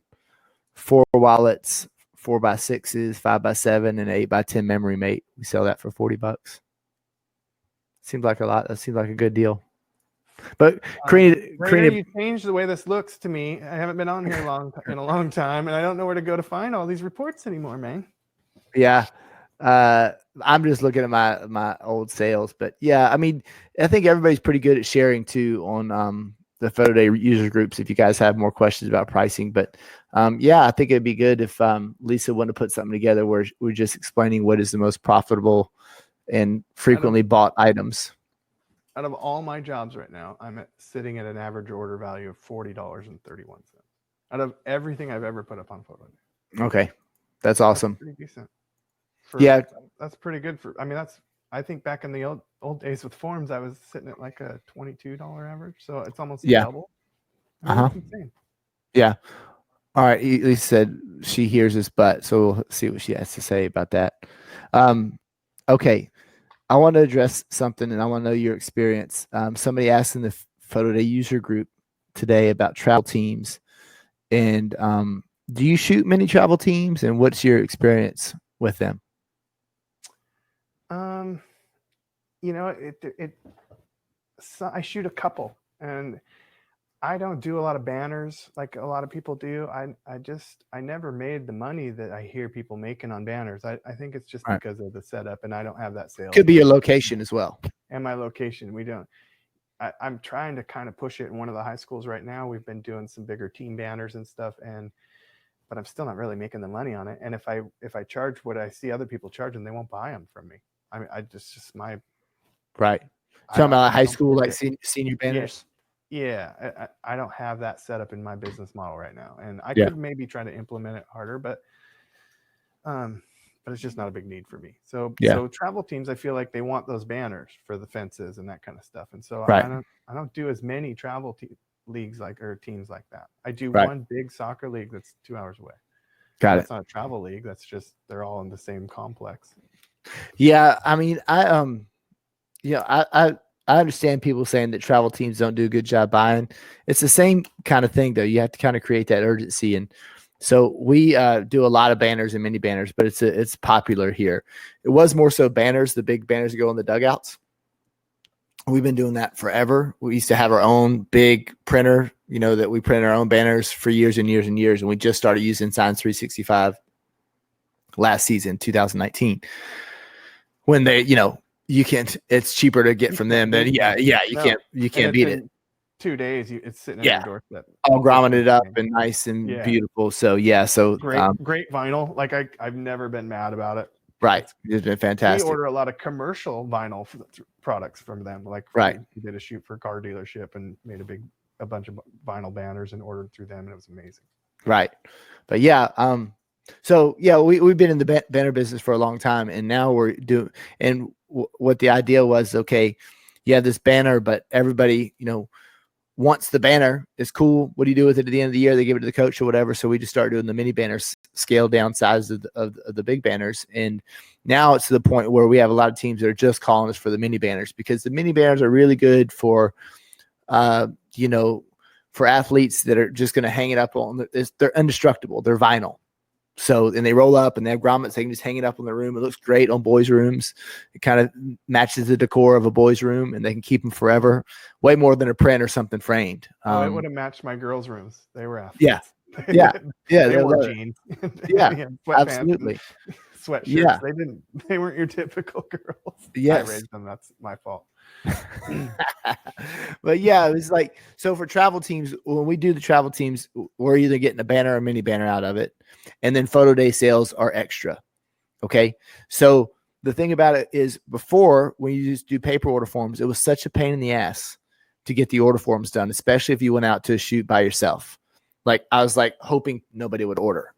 4 wallets, 4x6s, 5x7, and 8x10 memory mate. We sell that for $40. Seems like a lot. That seems like a good deal. But you changed the way this looks to me. I haven't been on here in a long time, and I don't know where to go to find all these reports anymore, man. Yeah. I'm just looking at my old sales, but yeah, I mean, I think everybody's pretty good at sharing too on the photo day user groups. If you guys have more questions about pricing, but yeah, I think it'd be good if Lisa wanted to put something together where we're just explaining what is the most profitable and frequently bought items. Out of all my jobs right now, I'm sitting at an average order value of $40.31. Out of everything I've ever put up on photo day. Okay, that's awesome. That's pretty decent. That's pretty good for. I mean, I think back in the old days with forms, I was sitting at like a $22 average, so it's almost double. That's insane. Yeah. All right. Lisa said she hears us, but so we'll see what she has to say about that. Okay. I want to address something, and I want to know your experience. Somebody asked in the photo day user group today about travel teams, and do you shoot many travel teams, and what's your experience with them? So I shoot a couple, and I don't do a lot of banners like a lot of people do. I never made the money that I hear people making on banners. I think it's just because of the setup, and I don't have that sales. Could be your location as well. And my location, we don't. I'm trying to kind of push it in one of the high schools right now. We've been doing some bigger team banners and stuff, but I'm still not really making the money on it. And if I charge what I see other people charging, they won't buy them from me. I mean, just my right. Talking about high school, like senior banners. Yeah, I don't have that set up in my business model right now, and I could maybe try to implement it harder, but it's just not a big need for me. So travel teams, I feel like they want those banners for the fences and that kind of stuff, and so I don't do as many travel leagues or teams like that. I do one big soccer league that's 2 hours away. That's not a travel league. That's just they're all in the same complex. Yeah, I mean, I understand people saying that travel teams don't do a good job buying. It's the same kind of thing, though. You have to kind of create that urgency, and so we do a lot of banners and mini banners, but it's popular here. It was more so banners, the big banners that go in the dugouts. We've been doing that forever. We used to have our own big printer, that we print our own banners for years and years and years, and we just started using Signs 365 last season, 2019, when they, you can't. It's cheaper to get from them than you can't beat it. 2 days, it's sitting on your doorstep, all grommeted up and nice and beautiful. So great vinyl. Like I've never been mad about it. Right, it's been fantastic. We order a lot of commercial vinyl products from them. Like we did a shoot for a car dealership and made a bunch of vinyl banners and ordered through them, and it was amazing. Right, but yeah, So yeah, we've been in the banner business for a long time, and now we're doing. And what the idea was, okay, you have this banner, but everybody, wants the banner. It's cool. What do you do with it at the end of the year? They give it to the coach or whatever. So we just started doing the mini banners, scaled down size of the big banners, and now it's to the point where we have a lot of teams that are just calling us for the mini banners, because the mini banners are really good for, for athletes that are just going to hang it up on. They're indestructible. They're vinyl. So, and they roll up and they have grommets. They can just hang it up on the room. It looks great on boys' rooms. It kind of matches the decor of a boys' room, and they can keep them forever. Way more than a print or something framed. It would have matched my girls' rooms. They were athletes. Yeah. Yeah. Yeah. They wore jeans. Yeah. Absolutely. Sweatshirts. Yeah. They weren't your typical girls. Yes. I raised them. That's my fault. But yeah, it was like, so for travel teams, when we do the travel teams, we're either getting a banner or a mini banner out of it. And then photo day sales are extra. Okay. So the thing about it is, before, when you just do paper order forms, it was such a pain in the ass to get the order forms done, especially if you went out to a shoot by yourself. Like, I was like hoping nobody would order.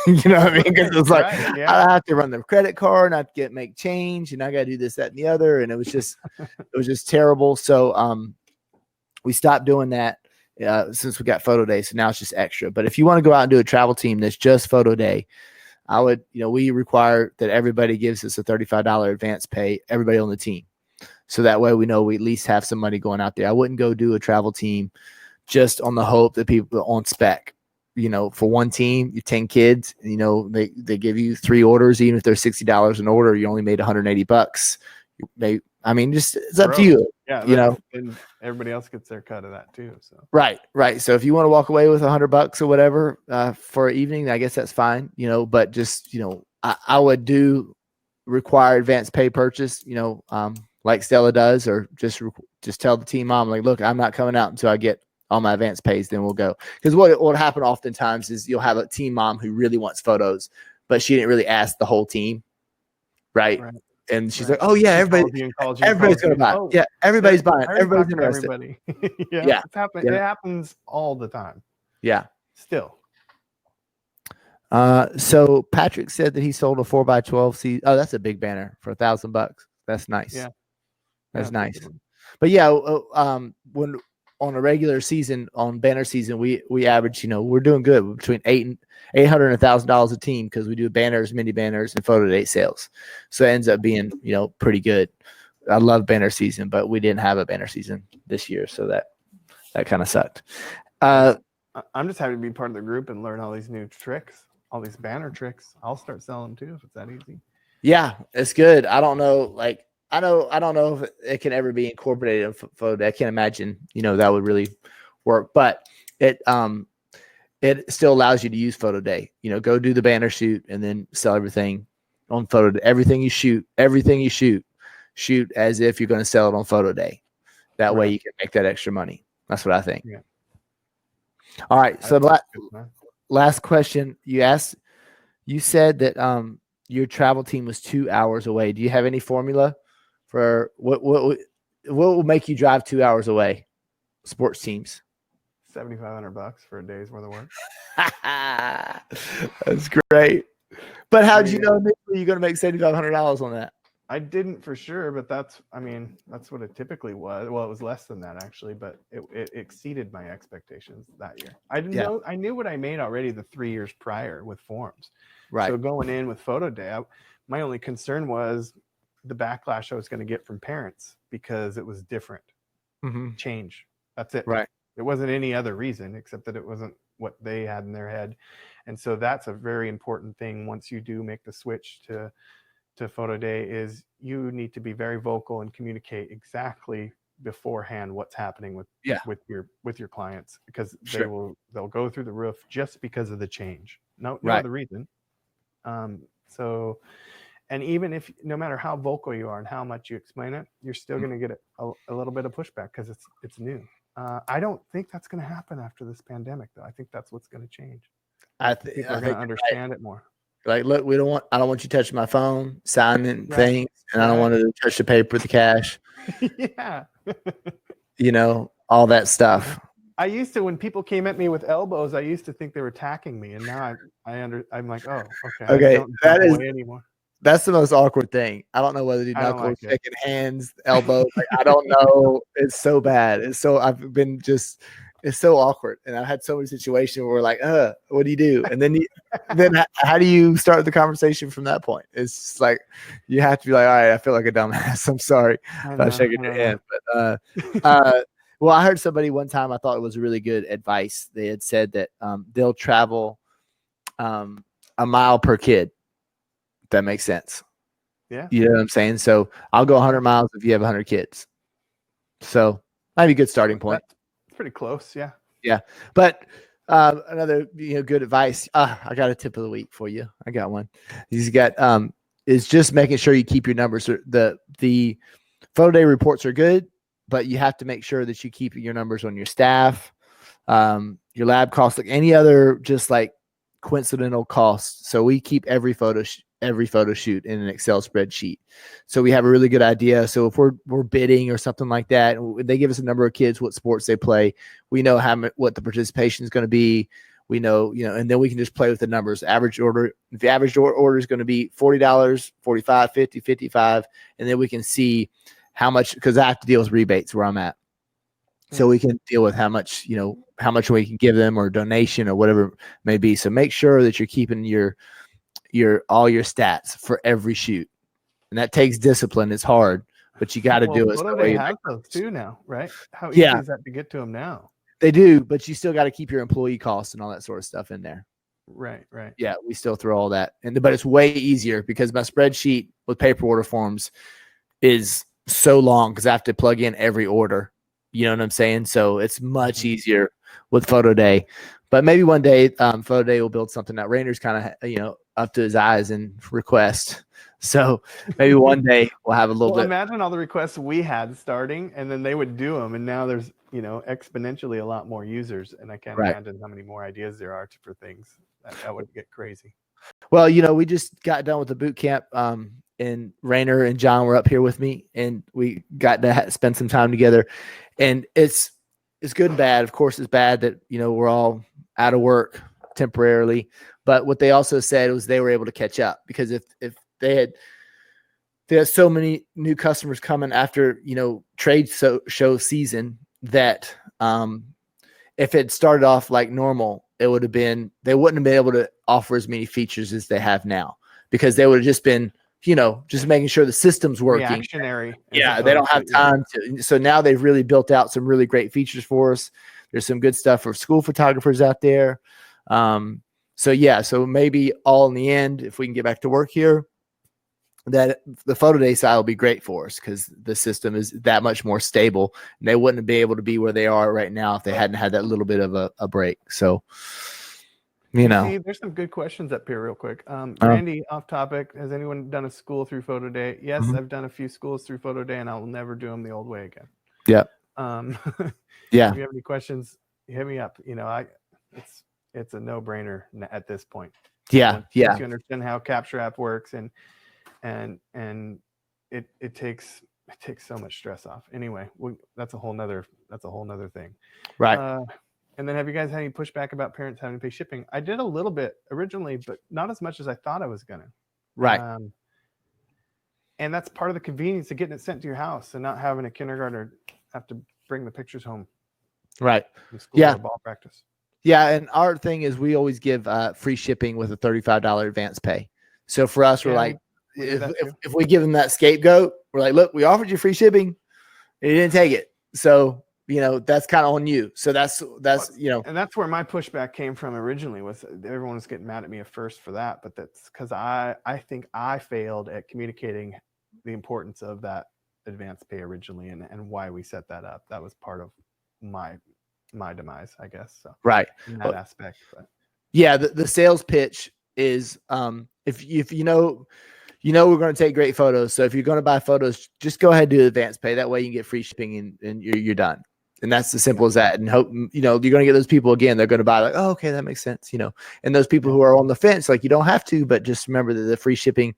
You know what I mean? Because it was like, right, yeah. I have to run the credit card, and I make change, and I got to do this, that, and the other. And it was just terrible. So we stopped doing that since we got photo day. So now it's just extra. But if you want to go out and do a travel team that's just photo day, I would, we require that everybody gives us a $35 advance pay, everybody on the team. So that way we know we at least have some money going out there. I wouldn't go do a travel team just on the hope that people on spec. For one team, you 10 kids, they give you 3 orders. Even if they're $60 an order, you only made $180. It's up to you. Yeah. And everybody else gets their cut of that too. So right. So if you want to walk away with $100 or whatever for an evening, I guess that's fine. But just, I would do require advance pay purchase, like Stella does, or just tell the team mom, like, look, I'm not coming out until I get all my advance pays, then we'll go. Because what will happen oftentimes is you'll have a team mom who really wants photos, but she didn't really ask the whole team, right? And she's like, "Oh yeah, everybody's gonna buy. Oh, yeah, everybody's buying. Everybody's interested. Everybody. Yeah. It happens all the time. Yeah, still. So Patrick said that he sold a 4x12. Oh, that's a big banner for $1,000. That's nice. Yeah, that's nice. But yeah, when on a regular season, on banner season, we average, we're doing good between $800 and $1,000 a team, because we do banners, mini banners, and photo day sales. So it ends up being, pretty good. I love banner season, but we didn't have a banner season this year, so that kind of sucked. I'm just happy to be part of the group and learn all these new tricks, all these banner tricks. I'll start selling too if it's that easy. Yeah, it's good. I don't know, I don't know if it can ever be incorporated in photo day. I can't imagine, that would really work, but it still allows you to use photo day. Go do the banner shoot and then sell everything on photo day. Everything you shoot as if you're going to sell it on photo day. That way you can make that extra money. That's what I think. Yeah. All right. So last question you said that your travel team was 2 hours away. Do you have any formula for what will make you drive 2 hours away? Sports teams. $7,500 for a day's worth of work. That's great. But how did you know you're going to make $7,500 on that? I didn't for sure, but that's what it typically was. Well, it was less than that actually, but it exceeded my expectations that year. I didn't know. I knew what I made already the 3 years prior with forms. Right. So going in with photo day, my only concern was the backlash I was going to get from parents, because it was different. Mm-hmm. Change. That's it. Right. It wasn't any other reason except that it wasn't what they had in their head. And so that's a very important thing once you do make the switch to photo day, is you need to be very vocal and communicate exactly beforehand what's happening with your clients, because they'll go through the roof just because of the change. No other reason. So, and even if, no matter how vocal you are and how much you explain it, you're still going to get a little bit of pushback because it's new. I don't think that's going to happen after this pandemic, though. I think that's what's going to change. People are going to understand it more. Like, look, I don't want you touching my phone, signing things, and I don't want to touch the paper, the cash. Yeah. All that stuff. I used to, when people came at me with elbows, I used to think they were attacking me, and now I'm like, oh, okay, I Okay, don't that jump is away anymore. that's the most awkward thing. I don't know whether to do I don't knuckles, like it. shaking hands, elbows. Like, I don't know. It's so bad. I've been just it's so awkward. And I've had so many situations where we're like, what do you do? And then how do you start the conversation from that point? It's just like you have to be like, all right, I feel like a dumbass. I'm sorry I if know, I'm shaking I your don't hand. know. But well, I heard somebody one time, I thought it was really good advice. They had said that they'll travel a mile per kid. If that makes sense. Yeah, You know what I'm saying? So I'll go 100 miles if you have 100 kids. So that'd be a good starting point. That's pretty close. Yeah. Yeah. But another good advice. I got a tip of the week for you. I got one. He's got is just making sure you keep your numbers. The photo day reports are good, but you have to make sure that you keep your numbers on your staff, your lab costs, like any other just like coincidental costs. So we keep every photo shoot in an Excel spreadsheet. So we have a really good idea. So if we're bidding or something like that, they give us a number of kids, what sports they play. We know what the participation is going to be. We know, and then we can just play with the numbers. Average order, if the average order is going to be $40, $45, $50, $55, and then we can see how much, because I have to deal with rebates where I'm at. So we can deal with how much we can give them or donation or whatever it may be. So make sure that you're keeping all your stats for every shoot. And that takes discipline. It's hard, but you got to do it. Photo Day has those too now, right? How easy is that to get to them now? They do, but you still got to keep your employee costs and all that sort of stuff in there. Right. Yeah, we still throw all that in, but it's way easier because my spreadsheet with paper order forms is so long because I have to plug in every order. You know what I'm saying? So it's much easier with Photo Day. But maybe one day Photo Day will build something out. Rainer's kind of up to his eyes in request. So maybe one day we'll have a little bit. Imagine all the requests we had starting, and then they would do them, and now there's exponentially a lot more users, and I can't imagine how many more ideas there are for things. That would get crazy. Well, we just got done with the boot camp, and Rainer and John were up here with me, and we got to spend some time together. And it's good and bad. Of course, it's bad that we're all out of work temporarily. But what they also said was they were able to catch up because if they had so many new customers coming after trade show season that if it started off like normal, they wouldn't have been able to offer as many features as they have now because they would have just been just making sure the system's working. Reactionary. Yeah, they don't have time to. So now they've really built out some really great features for us. There's some good stuff for school photographers out there. So maybe all in the end, if we can get back to work here, that the Photo Day side will be great for us because the system is that much more stable. And they wouldn't be able to be where they are right now if they hadn't had that little bit of a break. So, See, there's some good questions up here real quick. Randy, off topic. Has anyone done a school through Photo Day? Yes, I've done a few schools through Photo Day, and I will never do them the old way again. Yeah. Yeah. If you have any questions, hit me up. It's a no-brainer at this point. Yeah. Once you understand how Capture App works, and it takes so much stress off. Anyway, that's a whole nother thing. Right. And then have you guys had any pushback about parents having to pay shipping? I did a little bit originally, but not as much as I thought I was gonna. Right. And that's part of the convenience of getting it sent to your house and not having a kindergartner have to bring the pictures home. Right. Yeah. Ball practice. Yeah. And our thing is we always give free shipping with a $35 advance pay. So for us, we're like, if we give them that scapegoat, we're like, look, we offered you free shipping and you didn't take it. So, that's kind of on you. So that's and that's where my pushback came from originally, was everyone was getting mad at me at first for that, but that's because I think I failed at communicating the importance of that advance pay originally and why we set that up. That was part of my demise, I guess. So right in that aspect. But yeah, the sales pitch is if we're going to take great photos. So if you're going to buy photos, just go ahead and do advance pay. That way you can get free shipping and you're done. And that's as simple as that. And hope, you're going to get those people again. They're going to buy like, oh, okay, that makes sense. And those people who are on the fence, like you don't have to, but just remember that the free shipping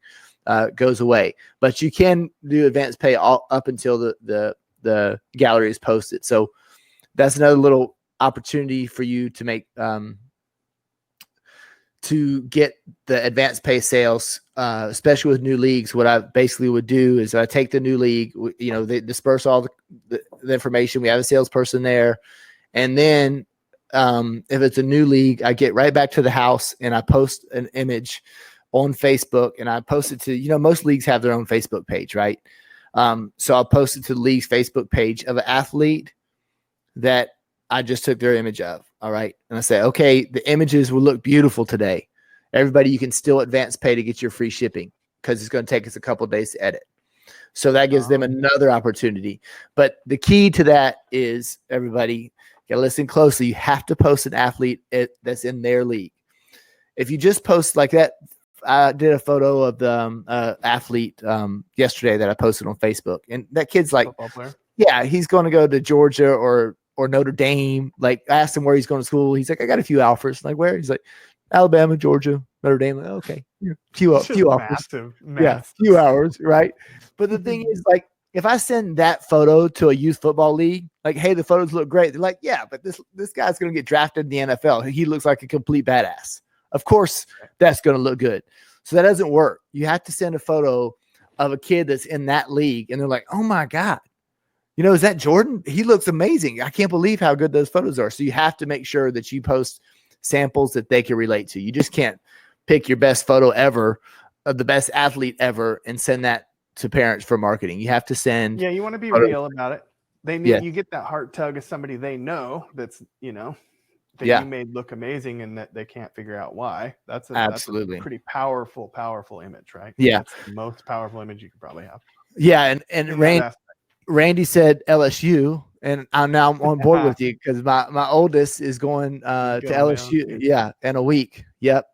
goes away. But you can do advance pay all up until the gallery is posted. So that's another little opportunity for you to make to get the advanced pay sales, especially with new leagues. What I basically would do is I take the new league, they disperse all the information. We have a salesperson there. And then if it's a new league, I get right back to the house and I post an image on Facebook, and I post it to, most leagues have their own Facebook page, right? So I'll post it to the league's Facebook page of an athlete that I just took their image of. All right. And I say, okay, the images will look beautiful today. Everybody, you can still advance pay to get your free shipping because it's going to take us a couple of days to edit. So that gives them another opportunity. But the key to that is, everybody, you listen closely. You have to post an athlete that's in their league. If you just post like that, I did a photo of the athlete yesterday that I posted on Facebook, and that kid's like, yeah, he's going to go to Georgia or Notre Dame. Like, I asked him where he's going to school. He's like, I got a few offers. Like, where? He's like, Alabama, Georgia, Notre Dame. Like, okay, few offers. Yeah, few hours, right? But the thing is, like, if I send that photo to a youth football league, like, hey, the photos look great. They're like, yeah, but this guy's going to get drafted in the NFL. He looks like a complete badass. Of course, that's going to look good. So that doesn't work. You have to send a photo of a kid that's in that league, and they're like, oh my God, is that Jordan? He looks amazing. I can't believe how good those photos are. So you have to make sure that you post samples that they can relate to. You just can't pick your best photo ever of the best athlete ever and send that to parents for marketing. You have to send. Yeah, you want to be real about it. They need you get that heart tug of somebody they know that's, that you made look amazing and that they can't figure out why. That's a pretty powerful image, right? Yeah. That's the most powerful image you could probably have. Yeah. And Randy said LSU, and I'm now on board with you because my oldest is going to LSU. Yeah. In a week. Yep.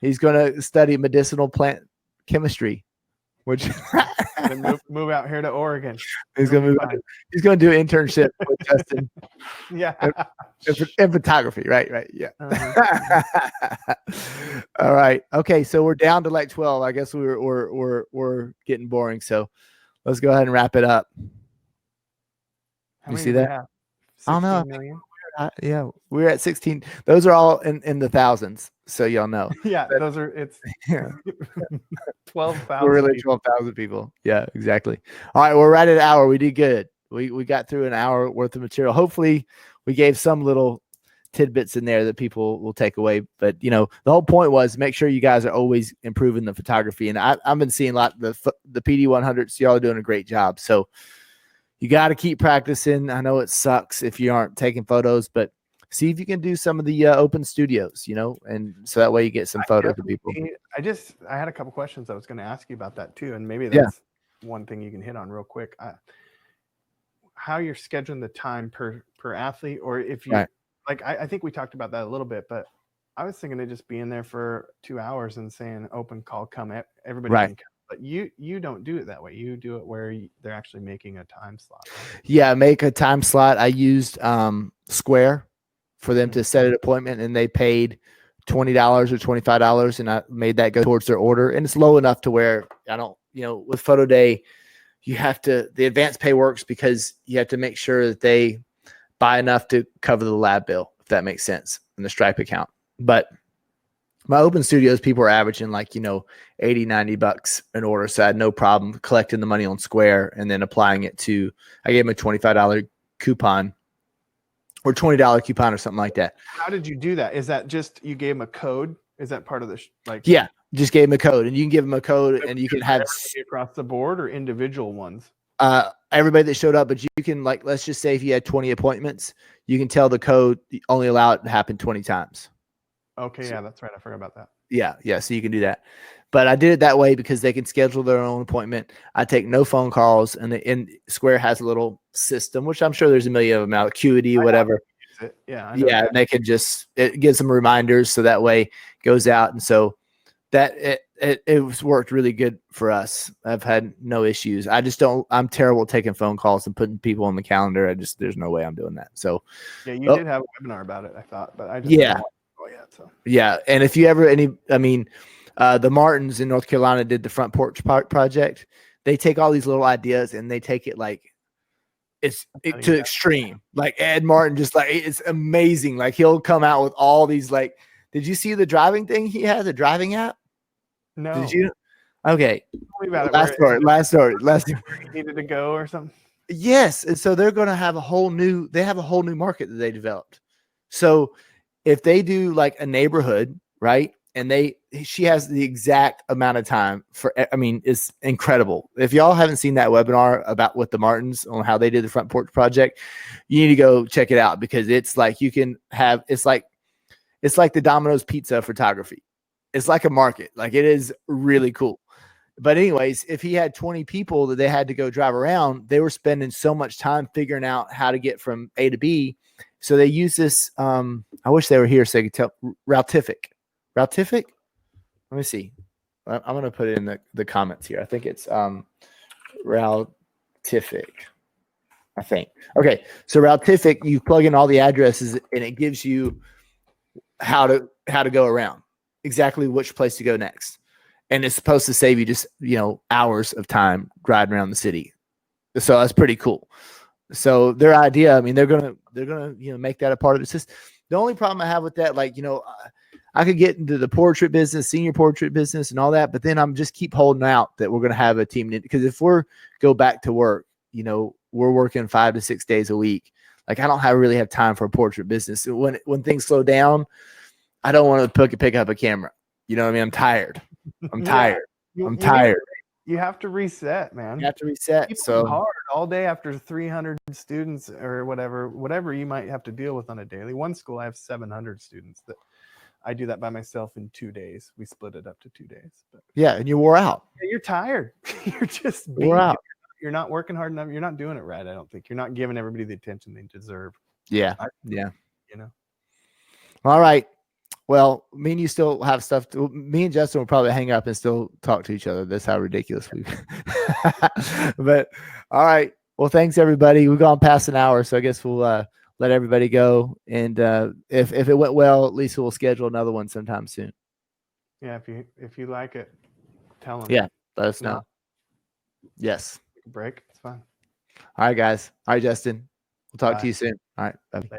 He's going to study medicinal plant chemistry, which move out here to Oregon. He's going to move out. He's going to do an internship with Justin. Yeah. In photography. Right. Yeah. Uh-huh. All right. Okay. So we're down to like 12. I guess we're getting boring. So let's go ahead and wrap it up. You see that? I don't know. Million? Yeah, we're at 16. Those are all in the thousands. So y'all know. Yeah, it's 12,000. We're really 12,000 people. Yeah, exactly. All right, we're right at an hour. We did good. We got through an hour worth of material. Hopefully, we gave some little tidbits in there that people will take away. But the whole point was make sure you guys are always improving the photography. And I've been seeing a lot of the PD100s. Y'all are doing a great job. So you got to keep practicing. I know it sucks if you aren't taking photos, but see if you can do some of the open studios, and so that way you get some photos of people. I had a couple questions I was going to ask you about that too. And maybe that's one thing you can hit on real quick. How you're scheduling the time per athlete, or if you like, I think we talked about that a little bit, but I was thinking of just being there for 2 hours and saying open call, come everybody can come. But you don't do it that way. You do it where they're actually making a time slot. Right? Yeah, make a time slot. I used Square for them to set an appointment, and they paid $20 or $25, and I made that go towards their order. And it's low enough to where I don't, with Photo Day, the advance pay works because you have to make sure that they buy enough to cover the lab bill, if that makes sense, in the Stripe account. But my open studios, people are averaging like, $80, $90 an order. So I had no problem collecting the money on Square and then applying it I gave them a $25 coupon or $20 coupon or something like that. How did you do that? Is that just, you gave them a code? Is that part of the, yeah, just gave them a code, and you can give them a code and you can have across the board or individual ones? Everybody that showed up, but you can, like, let's just say if you had 20 appointments, you can tell the code only allow it to happen 20 times. Okay, yeah, that's right. I forgot about that. Yeah, so you can do that. But I did it that way because they can schedule their own appointment. I take no phone calls, and Square has a little system, which I'm sure there's a million of them out, Acuity, whatever. Yeah, and they can it gives them reminders, so that way it goes out, and so that it worked really good for us. I've had no issues. I'm terrible at taking phone calls and putting people on the calendar. There's no way I'm doing that. So yeah, you did have a webinar about it, I thought, but I just yeah. And if you ever the Martins in North Carolina did the front porch project. They take all these little ideas and they take it like to extreme. Like Ed Martin, just like it's amazing. Like he'll come out with all these like. Did you see the driving thing he has? A driving app? No. Did you? Okay. Tell me about it. Last story. Where you needed to go or something. Yes, and so they're going to have a whole new market that they developed. So if they do like a neighborhood, right? And she has the exact amount of time for, I mean, it's incredible. If y'all haven't seen that webinar about with the Martins on how they did the front porch project, you need to go check it out because it's like it's like the Domino's Pizza photography. It's like a market. Like it is really cool. But anyways, if he had 20 people that they had to go drive around, they were spending so much time figuring out how to get from A to B. So they use this. I wish they were here so they could tell. Routific. Let me see. I'm going to put it in the comments here. I think it's Routific. I think. Okay. So Routific, you plug in all the addresses and it gives you how to go around, exactly which place to go next. And it's supposed to save you just, hours of time driving around the city. So that's pretty cool. So their idea, I mean, they're gonna make that a part of the system. The only problem I have with that, I could get into the portrait business, senior portrait business, and all that, but then I'm just keep holding out that we're gonna have a team because if we're go back to work, we're working 5 to 6 days a week. Like I don't really have time for a portrait business. So when things slow down, I don't want to pick up a camera. You know what I mean? I'm tired. I'm tired. You have to reset, man. You have to reset. So hard all day after 300 students or whatever you might have to deal with on a daily. One school I have 700 students that I do that by myself in 2 days. We split it up to 2 days. But yeah, and you wore out. Yeah, you're tired. You're just wore out. You're not working hard enough. You're not doing it right. I don't think you're not giving everybody the attention they deserve. Yeah. Yeah. All right. Well, me and you still have stuff. Me and Justin will probably hang up and still talk to each other. That's how ridiculous we. But all right. Well, thanks everybody. We've gone past an hour, so I guess we'll let everybody go. And if it went well, at least we'll schedule another one sometime soon. Yeah, if you like it, tell them. Yeah, let us know. No. Yes. Break. It's fine. All right, guys. All right, Justin. We'll talk to you soon. All right. Bye. Later.